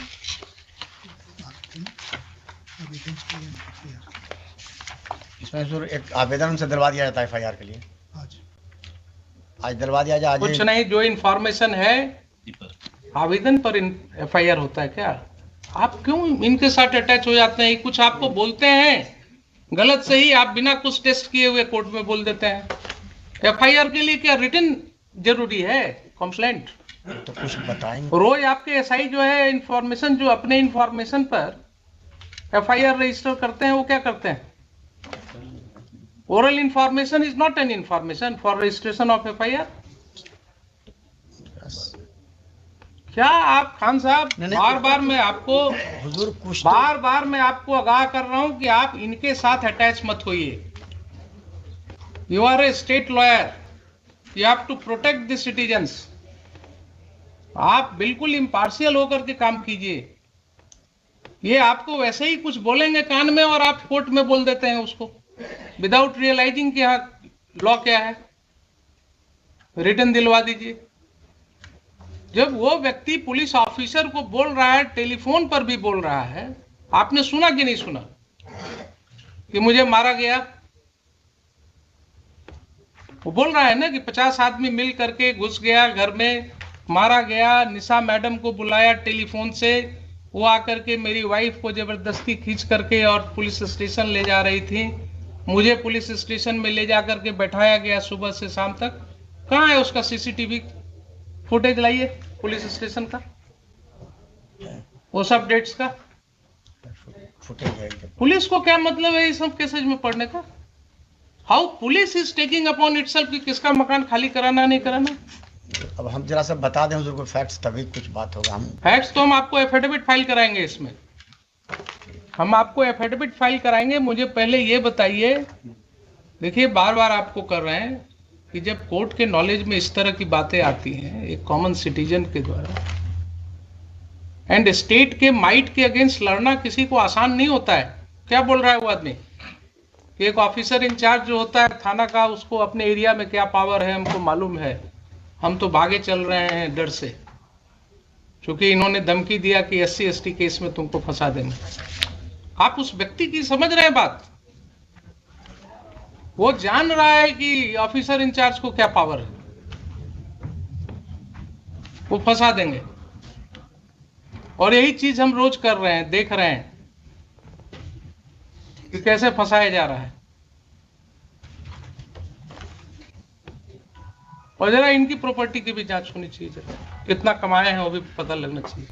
इसमें सर एक आवेदन उनसे दिलवा दिया जाता है एफआईआर के लिए। आज दिलवा दिया जाए। कुछ नहीं, जो इंफॉर्मेशन है आवेदन पर एफआईआर होता है क्या? आप क्यों इनके साथ अटैच हो जाते हैं? कुछ आपको बोलते हैं गलत सही, आप बिना कुछ टेस्ट किए हुए कोर्ट में बोल देते हैं। एफआईआर के लिए क्या रिटन जरूरी है? कंप्लेंट तो कुछ बताएंगे। रोज आपके एसआई जो है इंफॉर्मेशन, जो अपने इंफॉर्मेशन पर एफआईआर रजिस्टर करते हैं, वो क्या करते हैं? Oral information is not an information for registration of FIR. क्या आप खान साहब, बार बार मैं आपको आगाह कर रहा हूं कि आप इनके साथ अटैच मत होइए। You are a state lawyer, you have to protect the citizens. आप बिल्कुल इम्पार्शियल होकर के काम कीजिए। ये आपको वैसे ही कुछ बोलेंगे कान में और आप कोर्ट में बोल देते हैं उसको, विदाउट रियलाइजिंग कि यहाँ लॉ क्या है। रिटर्न दिलवा दीजिए। जब वो व्यक्ति पुलिस ऑफिसर को बोल रहा है, टेलीफोन पर भी बोल रहा है, आपने सुना कि नहीं सुना कि मुझे मारा गया? वो बोल रहा है ना कि 50 आदमी मिल करके घुस गया घर में, मारा गया। निशा मैडम को बुलाया टेलीफोन से, वो आकर के मेरी वाइफ को जबरदस्ती खींच करके और पुलिस स्टेशन ले जा रही थी। मुझे पुलिस स्टेशन में ले जा करके बैठाया गया सुबह से शाम तक। कहाँ है उसका सीसीटीवी फुटेज? लाइए पुलिस स्टेशन का, वो सब डेट्स का फुटेज। पुलिस को क्या मतलब है इस सब केसेज में पढ़ने का? How police is taking upon itself कि किसका मकान खाली कराना नहीं कराना। अब हम जरा सा बता दें हुजूर को फैक्ट्स, तभी कुछ बात होगा। हम फैक्ट्स तो हम आपको एफिडेविट फाइल कराएंगे। इसमें हम आपको एफिडेविट फाइल कराएंगे। मुझे पहले ये बताइए, देखिए बार बार आपको कर रहे हैं कि जब कोर्ट के नॉलेज में इस तरह की बातें आती हैं एक कॉमन सिटीजन के द्वारा, एंड स्टेट के माइट के अगेंस्ट लड़ना किसी को आसान नहीं होता है। क्या बोल रहा है वो आदमी कि एक ऑफिसर इंचार्ज जो होता है थाना का, उसको अपने एरिया में क्या पावर है हमको मालूम है, हम तो भागे चल रहे हैं डर से, क्योंकि इन्होंने धमकी दिया कि SC ST केस में तुमको फंसा देंगे। आप उस व्यक्ति की समझ रहे हैं बात? वो जान रहा है कि ऑफिसर इंचार्ज को क्या पावर है, वो फंसा देंगे। और यही चीज हम रोज कर रहे हैं, देख रहे हैं कि कैसे फंसाया जा रहा है। और जरा इनकी प्रॉपर्टी की भी जांच होनी चाहिए, कितना कमाए हैं वो भी पता लगना चाहिए,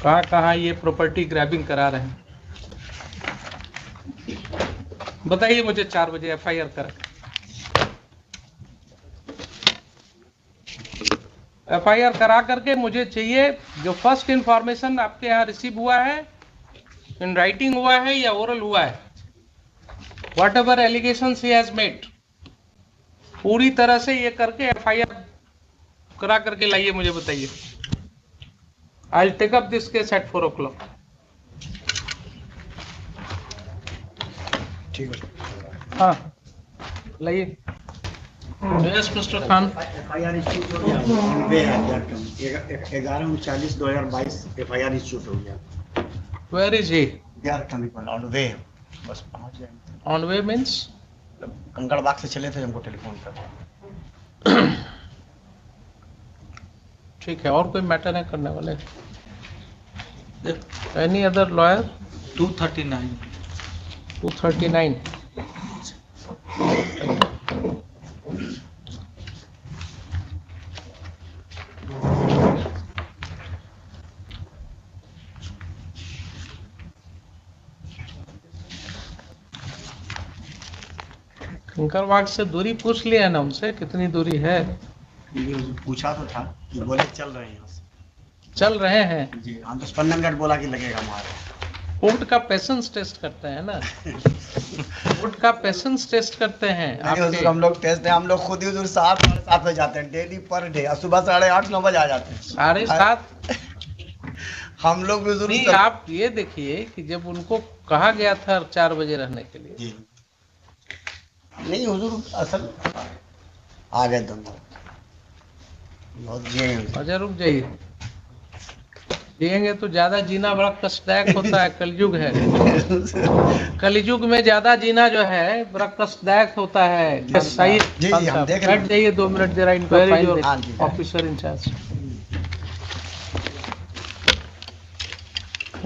कहां कहां ये प्रॉपर्टी ग्रैबिंग करा रहे हैं। बताइए मुझे 4 बजे FIR करा। FIR करा करके मुझे चाहिए जो फर्स्ट इंफॉर्मेशन आपके यहाँ रिसीव हुआ है, इन राइटिंग हुआ है या ओरल हुआ है, what ever allegations he has made, पूरी तरह से ये करके FIR करा करके लाइए, मुझे बताइए। I will take up this case at 4 o'clock। ठीक है। हाँ लाइए। Yes mister Khan. FIR issued हो गया 11/39/2022 FIR इशूट हो गया। Where is he? They are coming on way, बस पहुंच जाएंगे। On way means? Kankarbagh से चले थे, हमको टेलीफोन कर। ठीक है, और कोई मैटर है करने वाले? Any other lawyer? 239 239। कंकड़बाग से दूरी पूछ लिया ना उनसे, कितनी दूरी है? ये पूछा तो था, बोले चल रहे हैं यहाँ से। चल रहे हैं जी हाँ, 10-15 मिनट बोला कि लगेगा हमारे। कोर्ट का पेशेंस टेस्ट करते हैं ना, कोर्ट का पेशेंस टेस्ट करते हैं आपके। हम लोग टेस्ट है, हम लोग खुद ही उधर 7-7 बजे जाते हैं डेली पर डे, सुबह 8:30-9 बजे आ जाते हैं। 7:30? हम लोग भी उधर नहीं, आप ये देखिए कि जब उनको कहा गया था 4 बजे रहने के लिए। जी नहीं हुजूर, असल आ गए दोनों बहुत जिए। अच्छा रुक जाइए, जिएंगे तो ज्यादा जीना बड़ा कष्टदायक होता है, कलयुग है। कलयुग में ज्यादा जीना जो है बड़ा कष्टदायक होता है। सही जी, हम देख रहे हैं। बैठ जाइए 2 मिनट जरा इनका फाइल हाँ जी। ऑफिसर इंचार्ज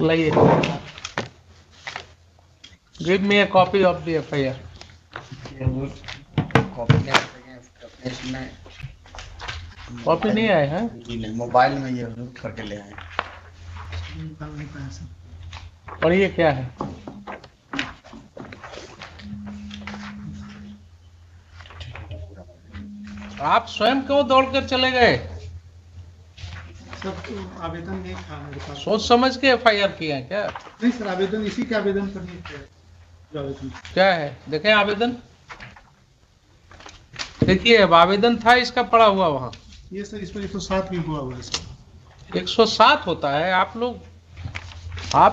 लाइए। Give me A copy of the FIR। Copy नहीं आए हैं? जी नहीं, मोबाइल में ये हुजूर करके ले आए। पढ़िए क्या है। आप स्वयं क्यों दौड़कर चले गए? सब तो आवेदन नहीं था मेरे पास। सोच समझ के FIR किए हैं क्या? नहीं सर, आवेदन इसी के आवेदन पर नहीं थे। जो आवेदन क्या है देखें आवेदन, देखिए अब आवेदन था इसका पड़ा हुआ वहाँ। ये सर, इस पर 107 भी हुआ हुआ है सर। 107 होता है। आप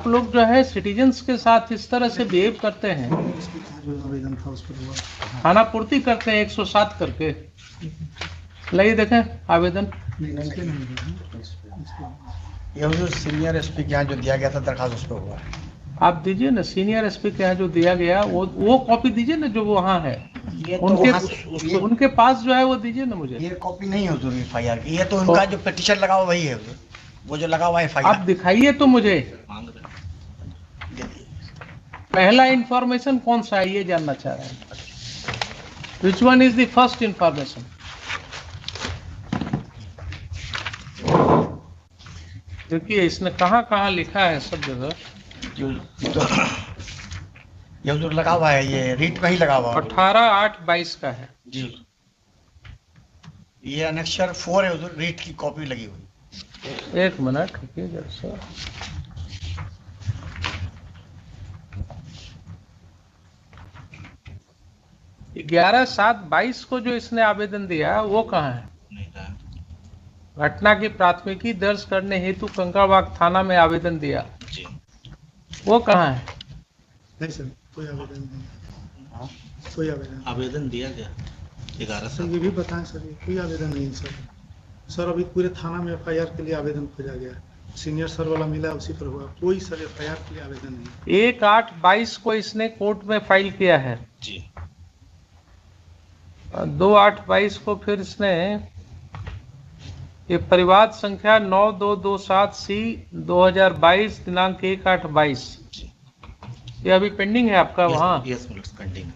लोग जो है सिटीजन्स के साथ इस तरह से बिहेव करते हैं, इसके जो आवेदन था उस पर हुआ। खाना पूर्ति करते हैं 107 करके। लाइए देखें आवेदन। नहीं, इस पे नहीं हुआ है। ये हुजूर सीनियर SP के यहाँ जो दिया गया था दरखास्त, उस पर हुआ है। आप दीजिए ना सीनियर SP के यहाँ जो दिया गया वो कॉपी दीजिए ना जो वहाँ है। ये तो उनके पास जो है वो दीजिए ना मुझे। ये कॉपी नहीं है हुजूर FIR की, ये तो उनका जो पिटीशन लगा हुआ वही है हुजूर, वो जो लगा हुआ है FIR। आप दिखाइए तो मुझे पहला इंफॉर्मेशन कौन सा है ये जानना चाह रहे हैं। Which one is the first information? देखिए इसने कहाँ कहाँ लिखा है सब जगह। ये हुजूर लगा हुआ है, ये रीट में ही लगा हुआ है। 18/8/22 का है जी, ये अनेक्शर 4 है हुजूर, रीट की कॉपी लगी हुई। एक मिनट रुकिए जरा सा। ये 11/7/22 को जो इसने आवेदन दिया वो कहाँ है? घटना की प्राथमिकी दर्ज करने हेतु कंकड़बाग थाना में आवेदन दिया जी। वो कहाँ है? नहीं सर, कोई आवेदन नहीं। कोई आवेदन आवेदन दिया गया 11 सर, ये भी बताएं सर, ये कोई आवेदन नहीं सर। सर अभी पूरे थाना में FIR के लिए आवेदन खोजा गया, सीनियर सर वाला मिला उसी पर हुआ, कोई सर FIR के लिए आवेदन नहीं। 1/8/22 को इसने कोर्ट में फाइल किया है जी। 2/8/22 को फिर इसने ये परिवाद संख्या 9227C 2022 दिनांक 1/8/22 ये अभी पेंडिंग है आपका वहाँ। Yes minutes pending.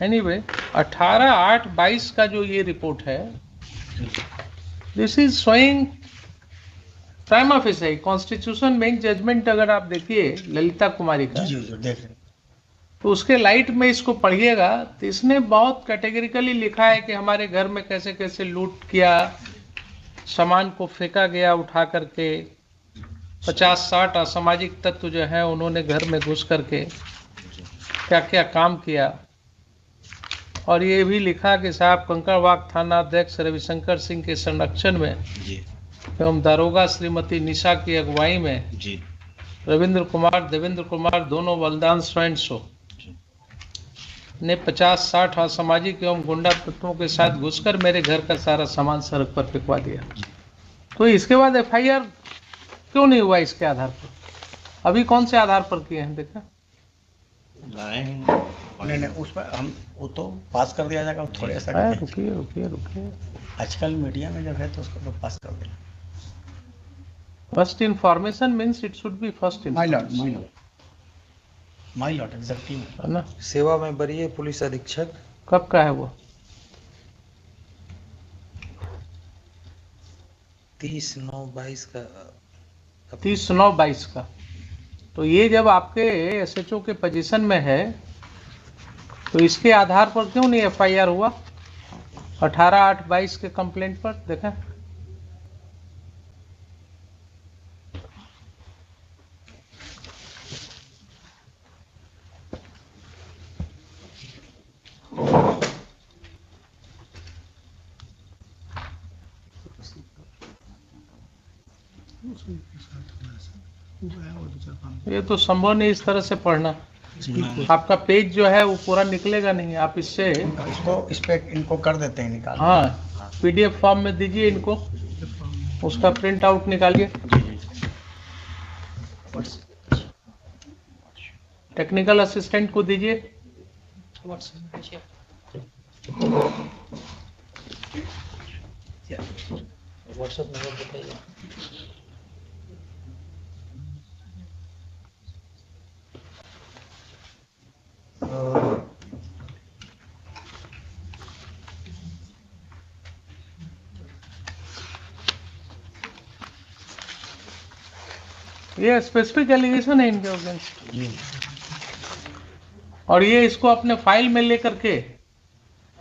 एनीवे 18/8/22 का जो ये रिपोर्ट है, this is showing prima facie constitution bench judgment. अगर आप देखिए ललिता कुमारी का, जी जी देख रहे हैं। तो उसके लाइट में इसको पढ़िएगा तो इसने बहुत कैटेगरिकली लिखा है कि हमारे घर में कैसे कैसे लूट किया, सामान को फेंका गया उठा करके, 50-60 असामाजिक तत्व जो है उन्होंने घर में घुस करके क्या क्या काम किया, और ये भी लिखा कि साहब कंकड़बाग थाना अध्यक्ष रविशंकर सिंह के संरक्षण में जी एवं दारोगा श्रीमती निशा की अगुवाई में जी रविंद्र कुमार देवेंद्र कुमार दोनों बलिदान स्वयं ने 50-60 असामाजिक एवं गुंडा तत्वों के साथ घुसकर मेरे घर का सारा सामान सड़क पर फेंकवा दिया। तो इसके बाद एफआईआर क्यों नहीं हुआ इसके आधार पर? अभी कौन से आधार पर किए हैं देखा? लाए हैं। नहीं नहीं, उस पर हम वो तो पास कर दिया जाएगा, थोड़े ऐसा रुकिए रुकिए रुकिए, आजकल मीडिया में जब है तो उसको तो पास कर देना। First information means it should be first my Lord exactly है ना। सेवा में बरी पुलिस अधीक्षक कब का है वो? 30/9/22 का। 30/9/22 का। तो ये जब आपके एसएचओ के पोजीशन में है तो इसके आधार पर क्यों नहीं एफआईआर हुआ? 18/8/22 के कंप्लेंट पर देखें। ये तो संभव नहीं इस तरह से पढ़ना। आपका पेज जो है वो पूरा निकलेगा नहीं, आप इससे इसको इस पे इनको कर देते हैं निकाल। हाँ, पीडीएफ फॉर्म में दीजिए इनको, उसका प्रिंट आउट निकालिए, टेक्निकल असिस्टेंट को दीजिए। व्हाट्सएप नंबर बताइए। ये स्पेसिफिक एलिगेशन है इनके अगेंस्ट, और ये इसको अपने फाइल में लेकर के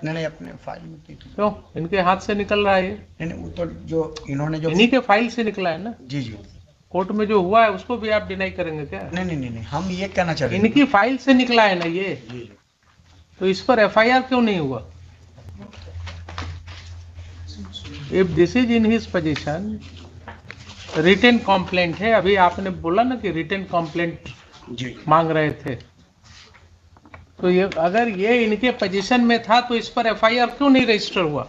नहीं अपने फाइल में क्यों इनके हाथ से निकल रहा है ये? नहीं वो तो जो इन्होंने जो इन्हीं के फाइल से निकला है ना। जी कोर्ट में जो हुआ है उसको भी आप डिनाई करेंगे क्या? नहीं हम ये कहना चाह रहे हैं इनकी फाइल से निकला है ना ये, तो इस पर एफआईआर क्यों नहीं हुआ? If this is in his position, written complaint है। अभी आपने बोला ना कि रिटन कंप्लेंट जी मांग रहे थे, तो ये अगर ये इनके पोजीशन में था तो इस पर एफआईआर क्यों नहीं रजिस्टर हुआ?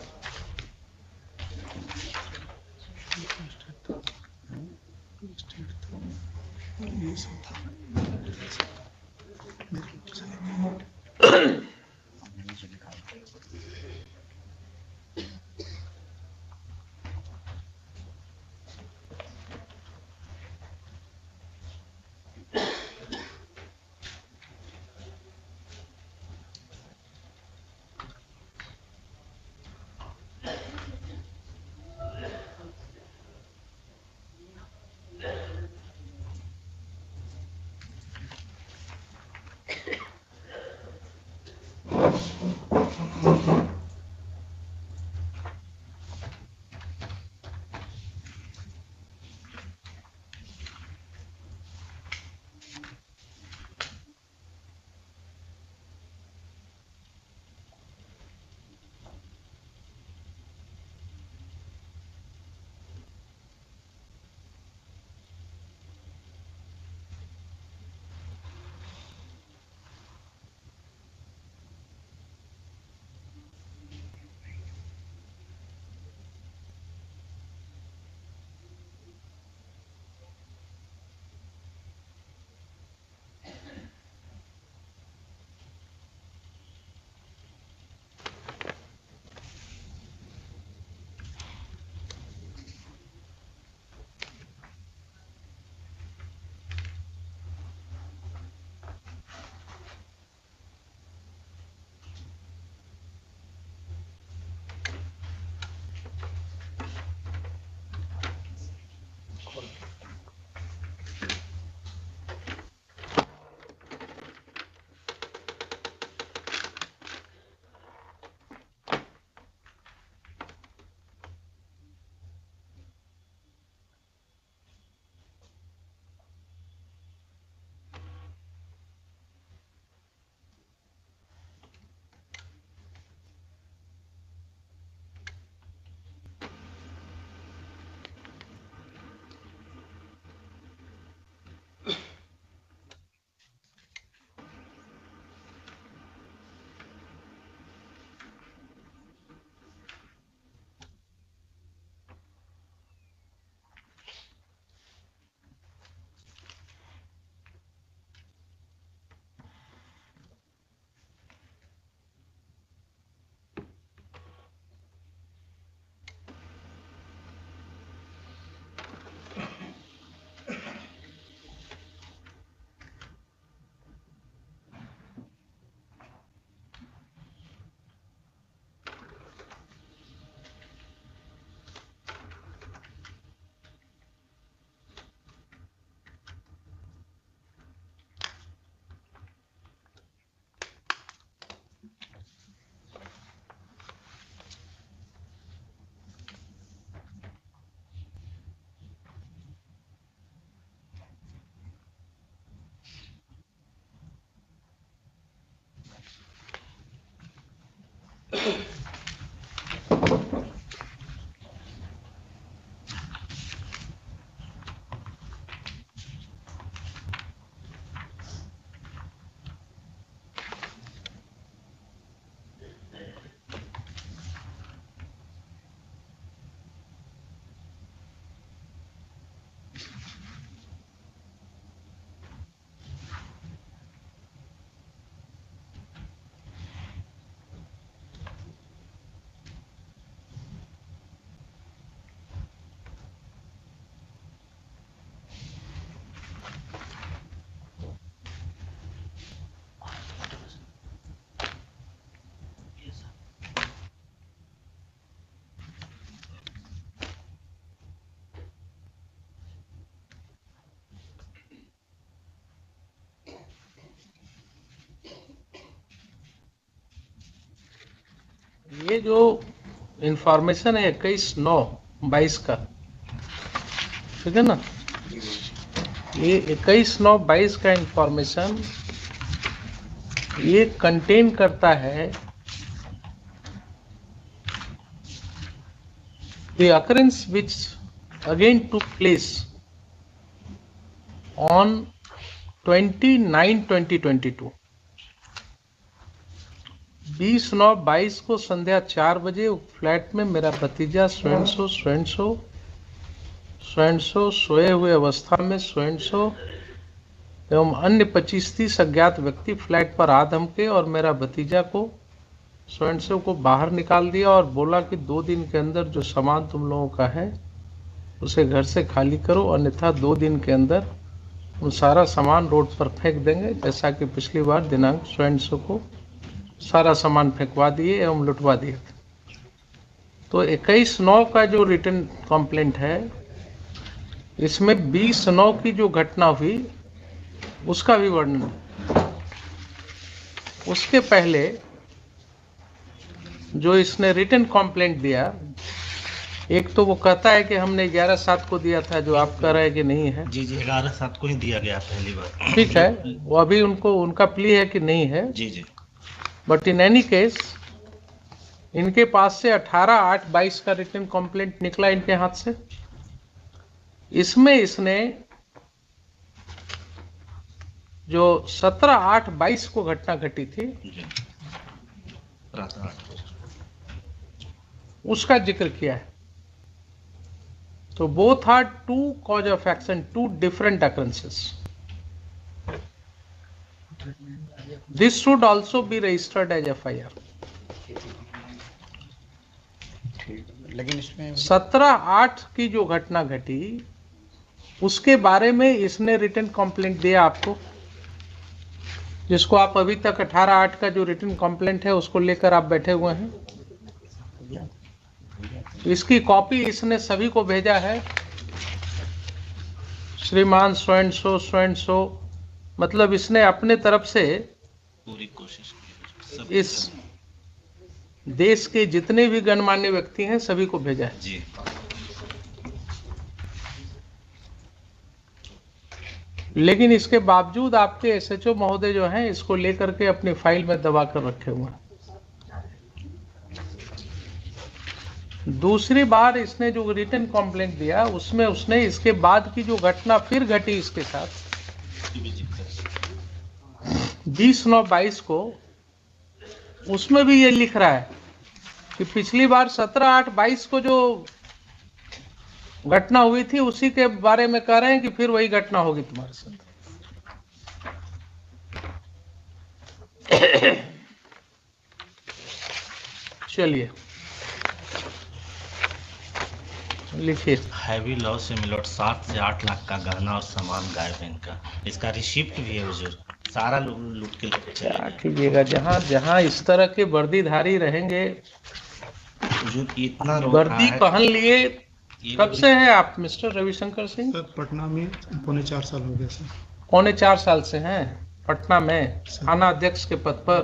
ये जो इंफॉर्मेशन है 21/9/22 का, ठीक है ना, ये 21/9/22 का इंफॉर्मेशन ये कंटेन करता है the occurrence which again took place on 29/2022। 20/9/22 को संध्या 4 बजे फ्लैट में मेरा भतीजा स्वयंसो सोए हुए अवस्था में स्वयंसो एवं अन्य 25-30 अज्ञात व्यक्ति फ्लैट पर आ धमके और मेरा भतीजा को स्वयंसो को बाहर निकाल दिया और बोला कि 2 दिन के अंदर जो सामान तुम लोगों का है उसे घर से खाली करो, अन्यथा 2 दिन के अंदर उन सारा सामान रोड पर फेंक देंगे, जैसा कि पिछली बार दिनांक स्वयंसो को सारा सामान फेंकवा दिए एवं लुटवा दिए। तो 21/9 का जो रिटन कंप्लेंट है इसमें 20/9 की जो घटना हुई उसका भी वर्णन है। उसके पहले जो इसने रिटन कंप्लेंट दिया, एक तो वो कहता है कि हमने 11/7 को दिया था, जो आप कह रहे हैं कि नहीं है। जी 11/7 को ही दिया गया पहली बार। ठीक है, वो अभी उनका प्ली है कि नहीं है। जी बट इन एनी केस इनके पास से 18/8/22 का रिटन कंप्लेंट निकला इनके हाथ से। इसमें इसने जो 17/8/22 को घटना घटी थी रात 8 बजे उसका जिक्र किया है। तो both are 2 cause of action, 2 different occurrences. This should also be registered as FIR. लेकिन इसमें 17/8 की जो घटना घटी उसके बारे में इसने रिटन कंप्लेंट दिया आपको, जिसको आप अभी तक 18/8 का जो रिटन कंप्लेंट है उसको लेकर आप बैठे हुए हैं। इसकी कॉपी इसने सभी को भेजा है। श्रीमान स्वयंसो, मतलब इसने अपने तरफ से पूरी कोशिश की, इस देश के जितने भी गणमान्य व्यक्ति हैं सभी को भेजा है। जी लेकिन इसके बावजूद आपके एसएचओ महोदय जो हैं इसको लेकर के अपनी फाइल में दबा कर रखे हुए हैं। दूसरी बार इसने जो रिटन कंप्लेंट दिया उसमें उसने इसके बाद की जो घटना फिर घटी इसके साथ 20/9/22 को, उसमें भी ये लिख रहा है कि पिछली बार 17/8/22 को जो घटना हुई थी उसी के बारे में कह रहे हैं कि फिर वही घटना होगी तुम्हारे साथ। चलिए लिखिए। हैवी लॉस से मिलोट 7 से 8 लाख का गहना और सामान गायब है इनका। इसका रिसिप्ट भी है हुजूर, सारा लूट के लेके चले क्या गए। कीजिएगा, जहां इस तरह के वर्दीधारी रहेंगे। हुजूर इतना वर्दी पहन लिए कब से है आप मिस्टर रविशंकर सिंह? सर पटना में 4.25 साल हो गया सर। 4.25 साल से हैं पटना में थाना अध्यक्ष के पद पर।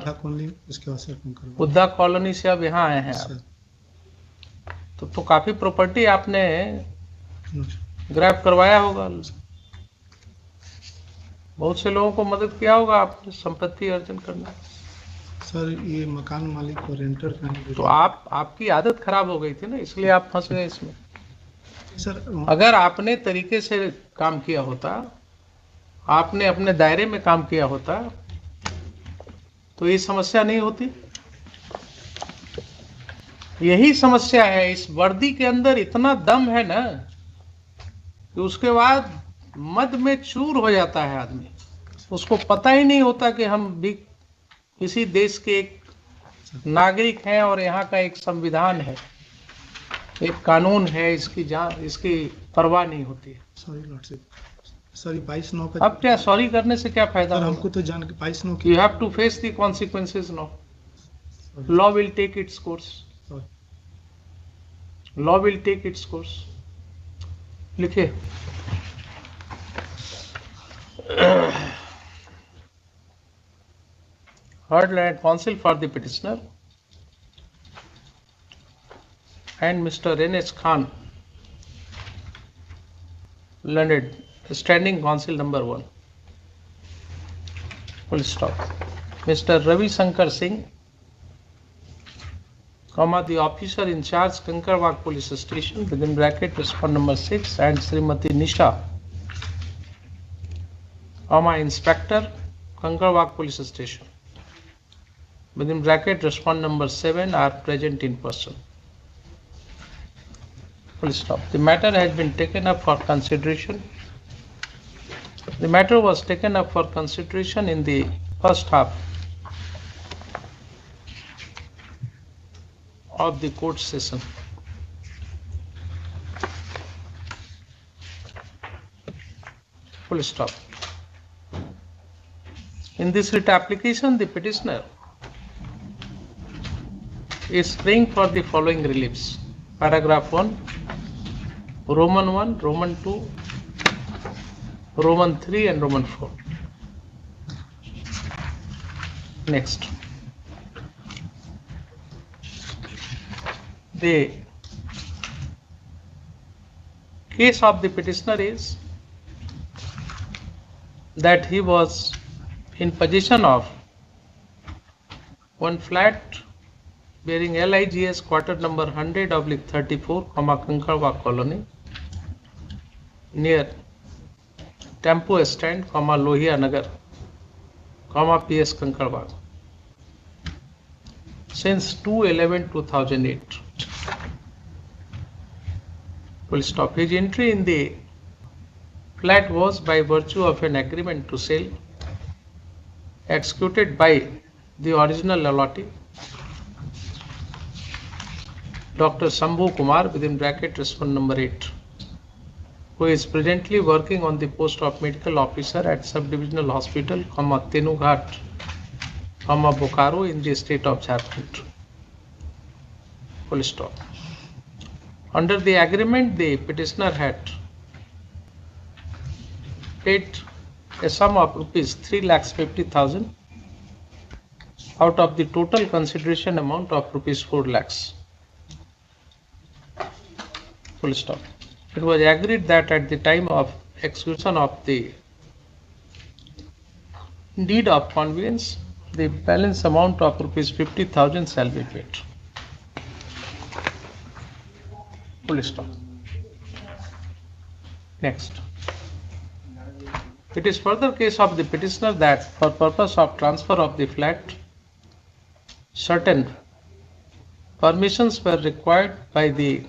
उसके बाद सर बुद्धा कॉलोनी से अब यहाँ आए हैं आप। तो काफी प्रॉपर्टी आपने ग्रैब करवाया होगा, बहुत से लोगों को मदद किया होगा आपने संपत्ति अर्जन करना। सर ये मकान मालिक को रेंटर का नहीं तो आपकी आदत खराब हो गई थी ना, इसलिए आप फंस गए इसमें। सर अगर आपने तरीके से काम किया होता, आपने अपने दायरे में काम किया होता, तो ये समस्या नहीं होती। यही समस्या है, इस वर्दी के अंदर इतना दम है ना कि उसके बाद मद में चूर हो जाता है आदमी। उसको पता ही नहीं होता कि हम भी किसी देश के एक नागरिक हैं और यहाँ का एक संविधान है, एक कानून है, इसकी परवाह नहीं होती है। सॉरी लॉर्डशिप, सर 22/9 का अब क्या सॉरी करने से क्या फायदा? सर हमको तो जान के 22/9 की you have to face the consequences now. Law will take its course, law will take its course. लिखिए। Heard and counsel for the petitioner and Mr. N.H. Khan, learned, standing counsel number 1. Full stop. Mr. Ravi Shankar Singh, the officer in charge, Kankarwag Police Station, within bracket, respond number 6, and Srimati Nisha, Inspector, Kankarwag Police Station, within bracket, respond number 7, are present in person. Full stop. The matter has been taken up for consideration. The matter was taken up for consideration in the first half of the court session. Full stop. In this writ application, the petitioner is praying for the following reliefs. Paragraph 1, Roman 1, Roman 2, Roman 3 and Roman 4. Next. The case of the petitioner is that he was in possession of one flat bearing LIGS quarter number 100/34, Kankarwag Colony, near Tempo Stand, Lohia Nagar, PS Kankarwag, since 2/11/2008. Full stop. His entry in the flat was by virtue of an agreement to sale executed by the original allottee, Dr. Shambhu Kumar, within bracket, respond number 8, who is presently working on the post of medical officer at Subdivisional Hospital, Tenughat, Bokaro, in the state of Jharkhand. Full stop. Under the agreement, the petitioner had paid a sum of rupees 3,50,000 out of the total consideration amount of rupees 4 lakhs. Full stop. It was agreed that at the time of execution of the deed of conveyance, the balance amount of rupees 50,000 shall be paid. Full stop. Next. It is further case of the petitioner that for purpose of transfer of the flat, certain permissions were required by the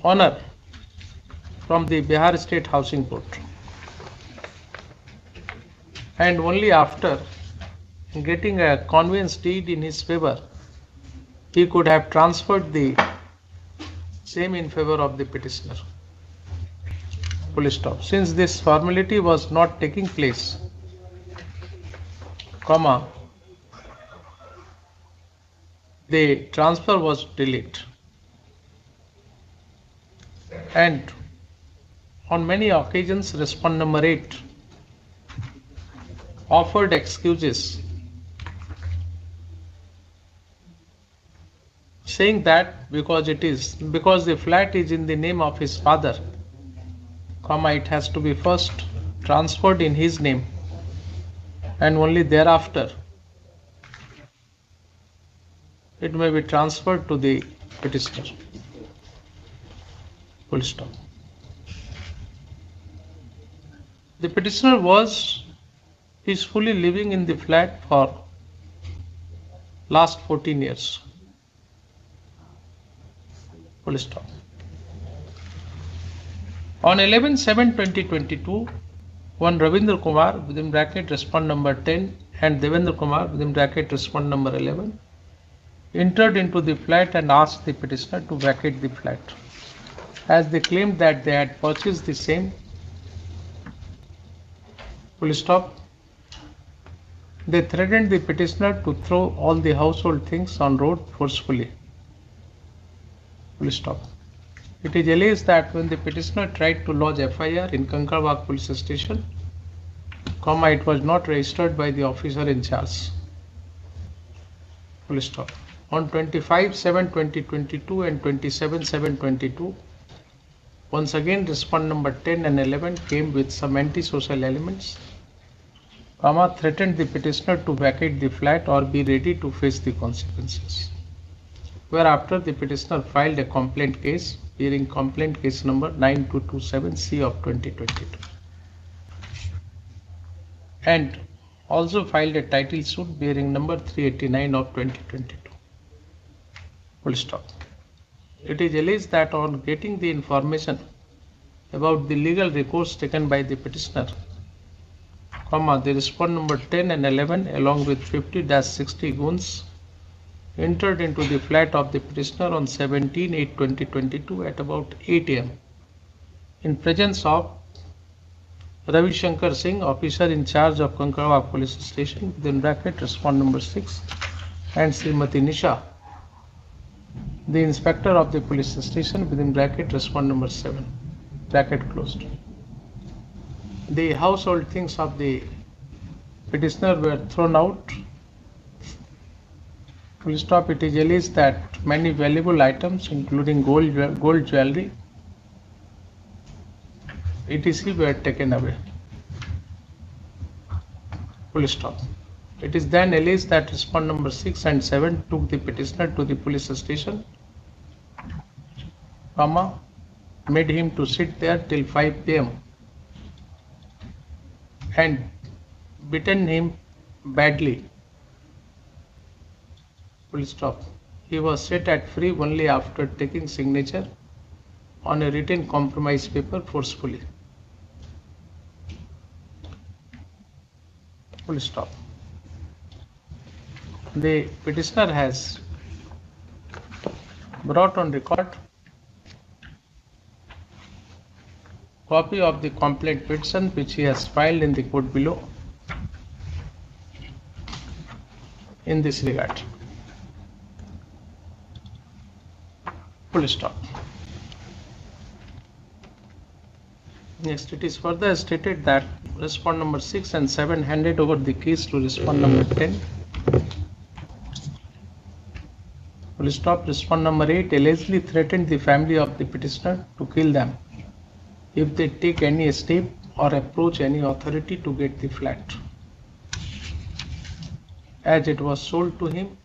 owner from the Bihar State Housing Board, and only after getting a conveyance deed in his favor, he could have transferred the same in favor of the petitioner. Full stop. Since this formality was not taking place, the transfer was delayed, and on many occasions, respond number 8 offered excuses, saying that because the flat is in the name of his father, it has to be first transferred in his name, and only thereafter it may be transferred to the petitioner. Full stop. The petitioner was peacefully living in the flat for last 14 years. Full stop. On 11/7/2022, one Ravindra Kumar within bracket respond number 10 and Devendra Kumar within bracket respond number 11 entered into the flat and asked the petitioner to vacate the flat, as they claimed that they had purchased the same. Full stop. They threatened the petitioner to throw all the household things on road forcefully. Full stop. It is alleged that when the petitioner tried to lodge FIR in Kankarwag police station, it was not registered by the officer in charge. Full stop. On 25/7/2022 and 27/7/22, once again respond number 10 and 11 came with some antisocial elements, threatened the petitioner to vacate the flat or be ready to face the consequences. Whereafter the petitioner filed a complaint case bearing complaint case number 9227C of 2022 and also filed a title suit bearing number 389 of 2022. Full stop. It is alleged that on getting the information about the legal recourse taken by the petitioner, the respond number 10 and 11 along with 50-60 goons entered into the flat of the petitioner on 17/8/2022 at about 8 am in presence of Ravi Shankar Singh, officer in charge of Kankarwag police station within bracket respond number 6, and Srimati Nisha, the inspector of the police station within bracket respond number 7, bracket closed. The household things of the petitioner were thrown out. Full stop. It is alleged that many valuable items including gold jewelry etc. were taken away. Full stop. It is then alleged that respond number 6 and 7 took the petitioner to the police station, made him to sit there till 5 p.m. and beaten him badly. Full stop. He was set at free only after taking signature on a written compromise paper forcefully. Full stop. The petitioner has brought on record copy of the complaint petition which he has filed in the court below in this regard. Full stop. Next, it is further stated that respond number 6 and 7 handed over the case to respond number 10. Full stop. Respond number 8 allegedly threatened the family of the petitioner to kill them if they take any step or approach any authority to get the flat, as it was sold to him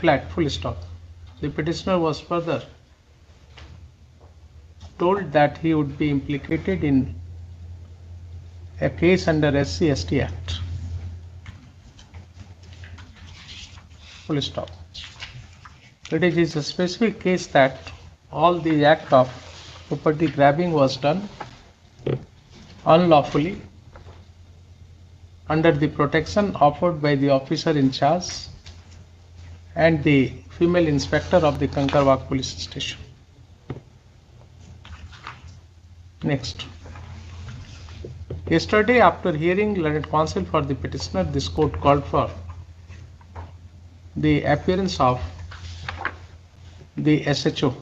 flat. Full stop. The petitioner was further told that he would be implicated in a case under SC/ST Act. Full stop. It is a specific case that all the act of property grabbing was done unlawfully under the protection offered by the officer in charge and the female inspector of the Kankarwag police station. Next. Yesterday, after hearing learned counsel for the petitioner, this court called for the appearance of the SHO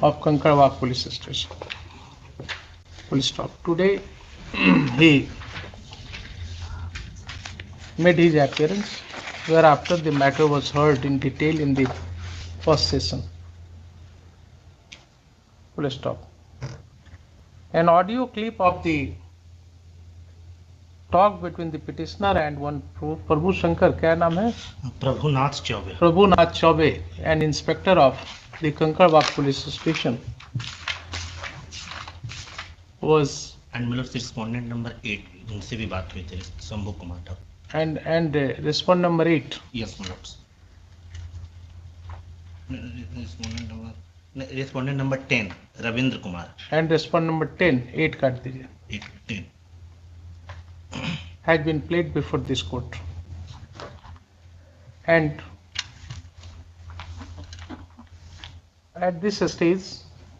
of Kankarwag police station. Full stop. Today, he made his appearance, whereafter the matter was heard in detail in the first session. Full stop. An audio clip of the talk between the petitioner and one Prabhu Shankar, क्या नाम है? Prabhunath Choubey. Prabhunath Chaube, an inspector of the Kankarwag police station, was and मतलब respondent number 8 उनसे भी बात हुई थी, Shambhu Kumar Thakur. and respond number 8. Yes मतलब respondent number 10 Ravindra Kumar. and respond number 10, 8 काट दीजिए, 10 has been played before this court. And at this stage,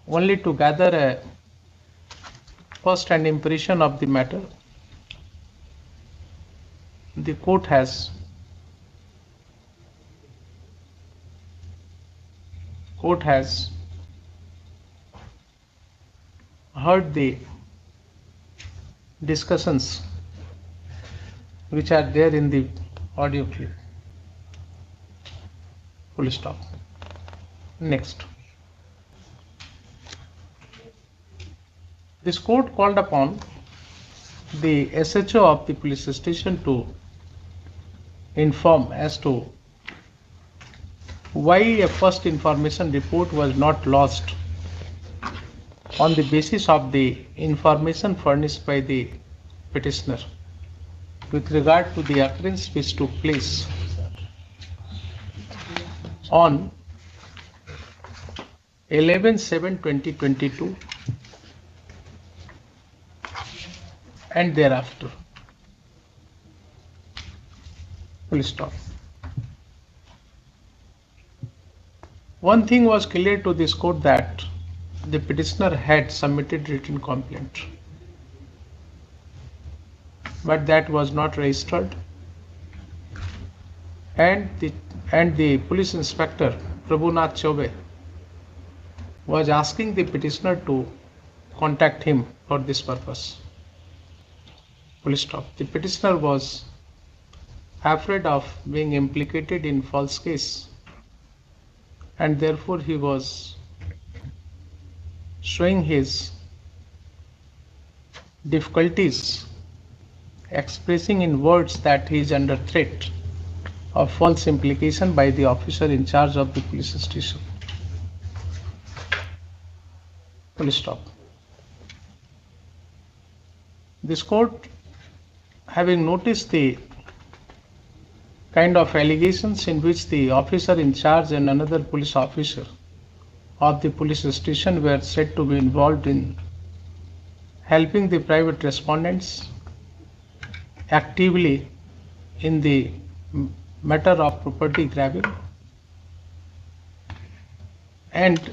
only to gather a first-hand impression of the matter, the court has heard the discussions which are there in the audio clip. Full stop. Next. This court called upon the SHO of the police station to inform as to why a first information report was not lodged on the basis of the information furnished by the petitioner with regard to the occurrence which took place on 11/7/2022 and thereafter. Full stop. One thing was clear to this court, that the petitioner had submitted written complaint, but that was not registered, and the police inspector Prabhunath Chaube was asking the petitioner to contact him for this purpose. Full stop. The petitioner was afraid of being implicated in false case, and therefore he was showing his difficulties, expressing in words that he is under threat of false implication by the officer in charge of the police station. Full stop. This court, having noticed the kind of allegations in which the officer in charge and another police officer of the police station were said to be involved in helping the private respondents actively in the matter of property grabbing, and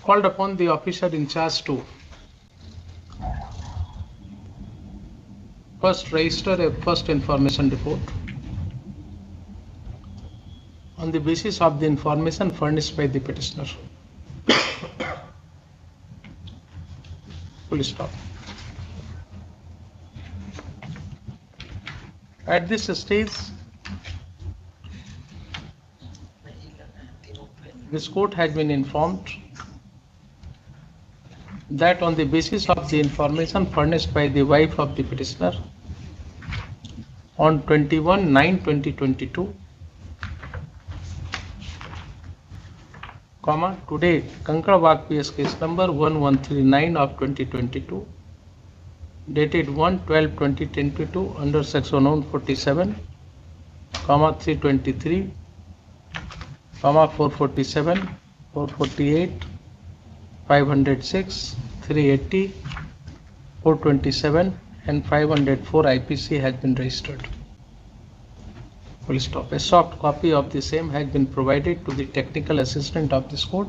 called upon the officer in charge to first register a first information report on the basis of the information furnished by the petitioner. Full stop. At this stage, this court has been informed that on the basis of the information furnished by the wife of the petitioner on 21/9/2022, today Kankarwag PS case number 1139 of 2022, dated 1/12/2022 under section 147, 323, 447, 448, 506, 380, 427 and 504 IPC has been registered. Full stop. A soft copy of the same has been provided to the technical assistant of this court,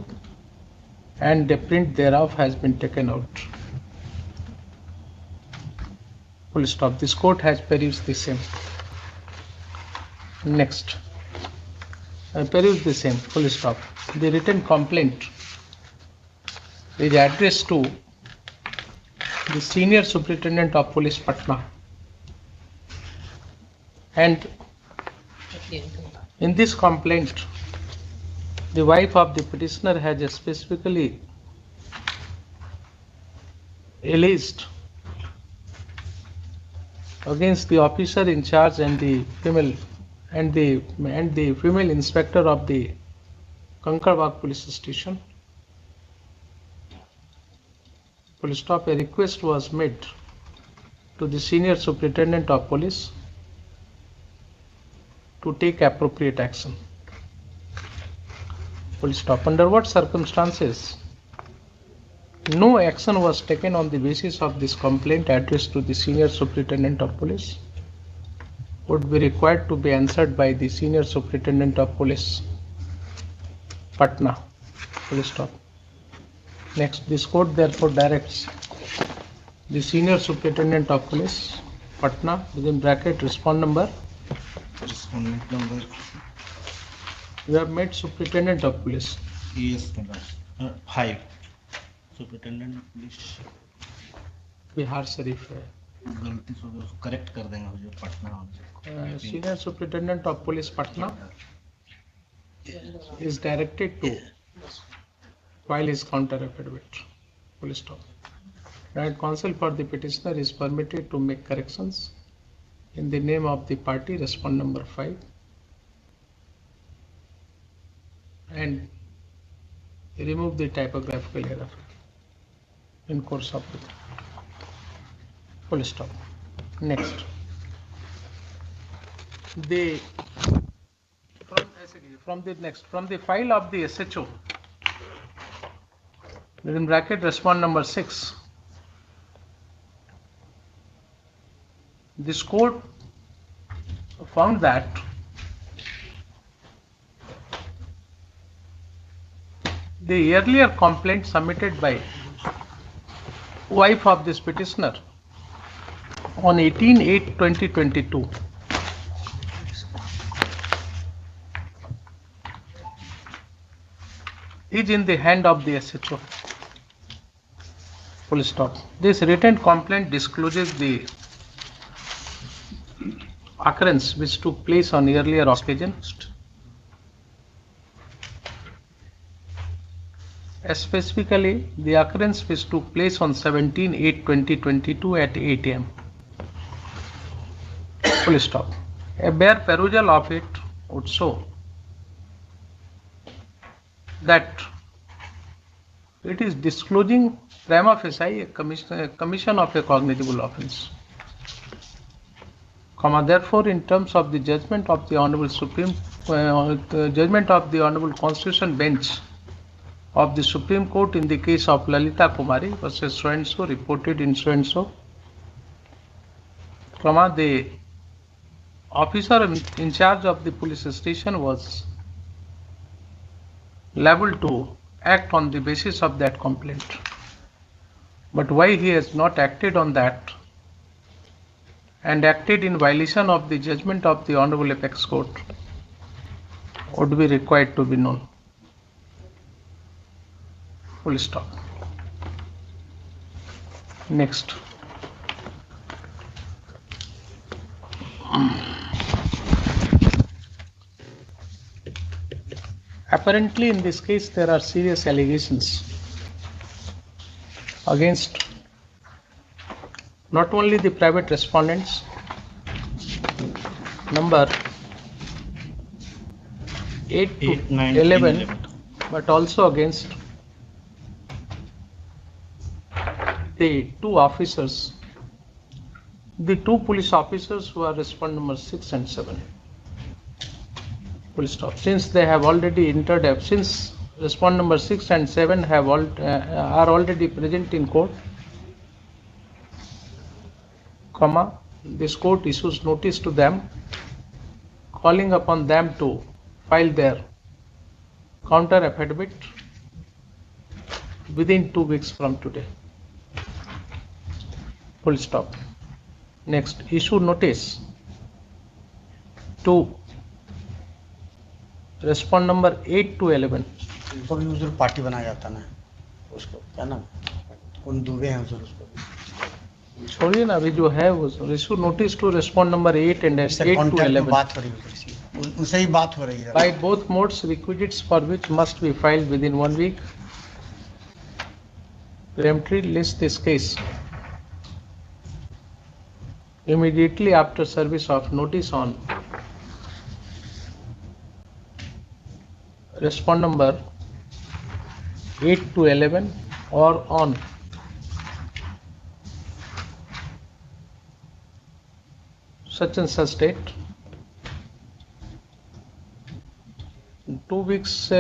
and a print thereof has been taken out. Full stop. This court has perused the same. Next. Peruse the same. Full stop. The written complaint is addressed to the Senior Superintendent of Police Patna, and in this complaint the wife of the petitioner has specifically alleged against the officer in charge and the female inspector of the Kankarwag police station. Full stop. A request was made to the senior superintendent of police to take appropriate action. Full stop. Under what circumstances no action was taken on the basis of this complaint addressed to the senior superintendent of police would be required to be answered by the senior superintendent of police, Patna. Full stop. Next, this court therefore directs the senior superintendent of police, Patna, within bracket respondent number. You have made superintendent of police. Yes, 5. Superintendent of police. Bihar Sharif है. गलती से उसको correct कर देंगे जो पटना होने. Senior superintendent of police, Patna, is directed to file his counter affidavit. Full stop. Right, counsel for the petitioner is permitted to make corrections in the name of the party, respondent number 5, and remove the typographical error in course of it. Full stop. Next, from the file of the SHO, within bracket respondent number 6, this court found that the earlier complaint submitted by wife of this petitioner on 18/8/2022 is in the hand of the SHO. Full stop. This written complaint discloses the occurrence which took place on earlier occasion, specifically the occurrence which took place on 17/8/2022 at 8 AM. Full stop. A bare perusal of it would show that it is disclosing prima facie a commission of a cognizable offence. Therefore, in terms of the judgment of the Honorable Constitution Bench of the Supreme Court in the case of Lalita Kumari versus so and so, reported in so and so, the officer in charge of the police station was liable to act on the basis of that complaint. But why he has not acted on that and acted in violation of the judgment of the Honorable Apex Court would be required to be known. Full stop. Next. Apparently in this case there are serious allegations against not only the private respondents number 8 to 11, but also against the two officers, the two police officers who are respondent number 6 and 7. Full stop. Since they have already entered, since respondent number 6 and 7 have are already present in court, this court issues notice to them, calling upon them to file their counter affidavit within 2 weeks from today. Full stop. Next, issue notice to respondent number 8 to 11. उनको भी हुजूर party बनाया जाता ना, उसको क्या नाम, उन दुबे हैं हुजूर, उसको छोड़िए ना, अभी जो है वो issue notice to respondent number 8 and 8 to 11. बात हो रही है। उनसे ही बात हो रही है। By both modes, requisites for which must be filed within 1 week. Peremptory list this case immediately after service of notice on respond number 8 to 11 or on such and such date. 2 weeks से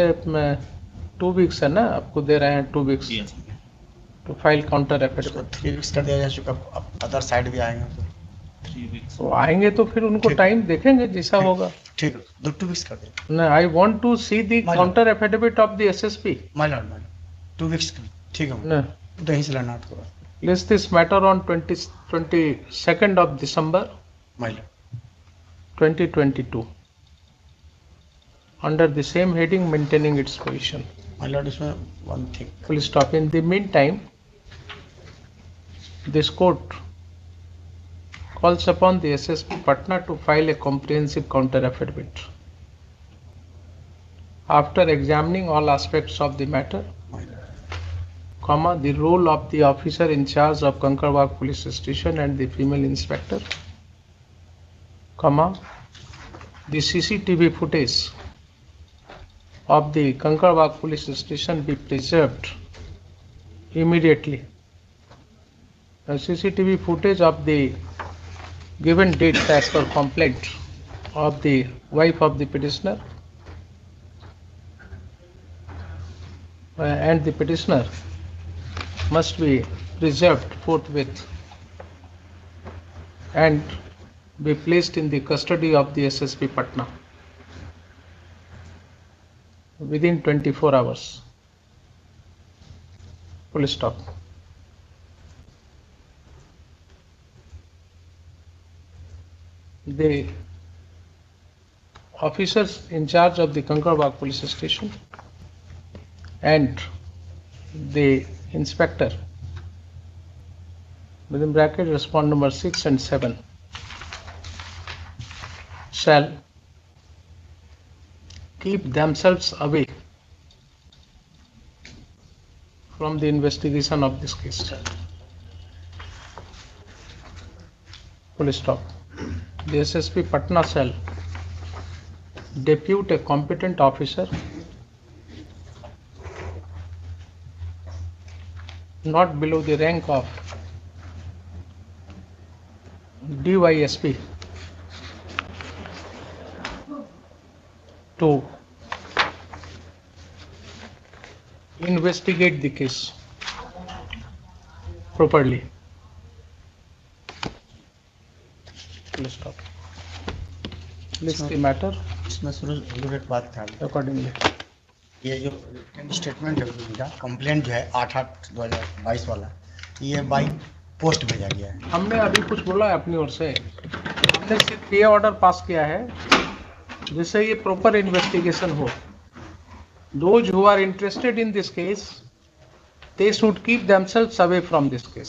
2 weeks है ना, आपको दे रहे हैं 2 weeks Yes. to file counter affidavit. 3 weeks कर दिया जा चुका, अब अदर साइड भी आएंगे तो 3 weeks. तो आएंगे तो फिर उनको ठीक। टाइम देखेंगे जैसा होगा. ठीक है, 2 वीक्स कर दिया। No, I want to see the My counter affidavit of the SSP. My Lord 2 weeks ठीक है, No. तो यहीं से लेना आपको। List this matter on 22nd of December my lord 2022 under the same heading, maintaining its position. My lord, इसमें one thing, Full stop. In the meantime, this court calls upon the SSP Patna to file a comprehensive counter affidavit. After examining all aspects of the matter, my Lord comma, the role of the officer in charge of Kankarwag police station and the female inspector, comma, the CCTV footage of the Kankarwag police station be preserved immediately. The CCTV footage of the given date as per complaint of the wife of the petitioner and the petitioner must be preserved forthwith and be placed in the custody of the SSP Patna within 24 hours. Full stop. The officers in charge of the Kankarwag police station and the inspector, within bracket respond number 6 and 7, shall keep themselves away from the investigation of this case. Full stop. The SSP Patna shall depute a competent officer not below the rank of DYSP to investigate the case properly. Let's stop. List the matter इसमें सुरेश एक बात था, accordingly. ये जो statement है उनका, complaint जो है 8/8/2022 वाला, ये बाई पोस्ट भेजा गया है। हमने अभी कुछ बोला है अपनी ओर से, हमने सिर्फ ये ऑर्डर पास किया है जिससे ये प्रॉपर इन्वेस्टिगेशन हो. Those who are interested in this case, they should keep themselves away from this case.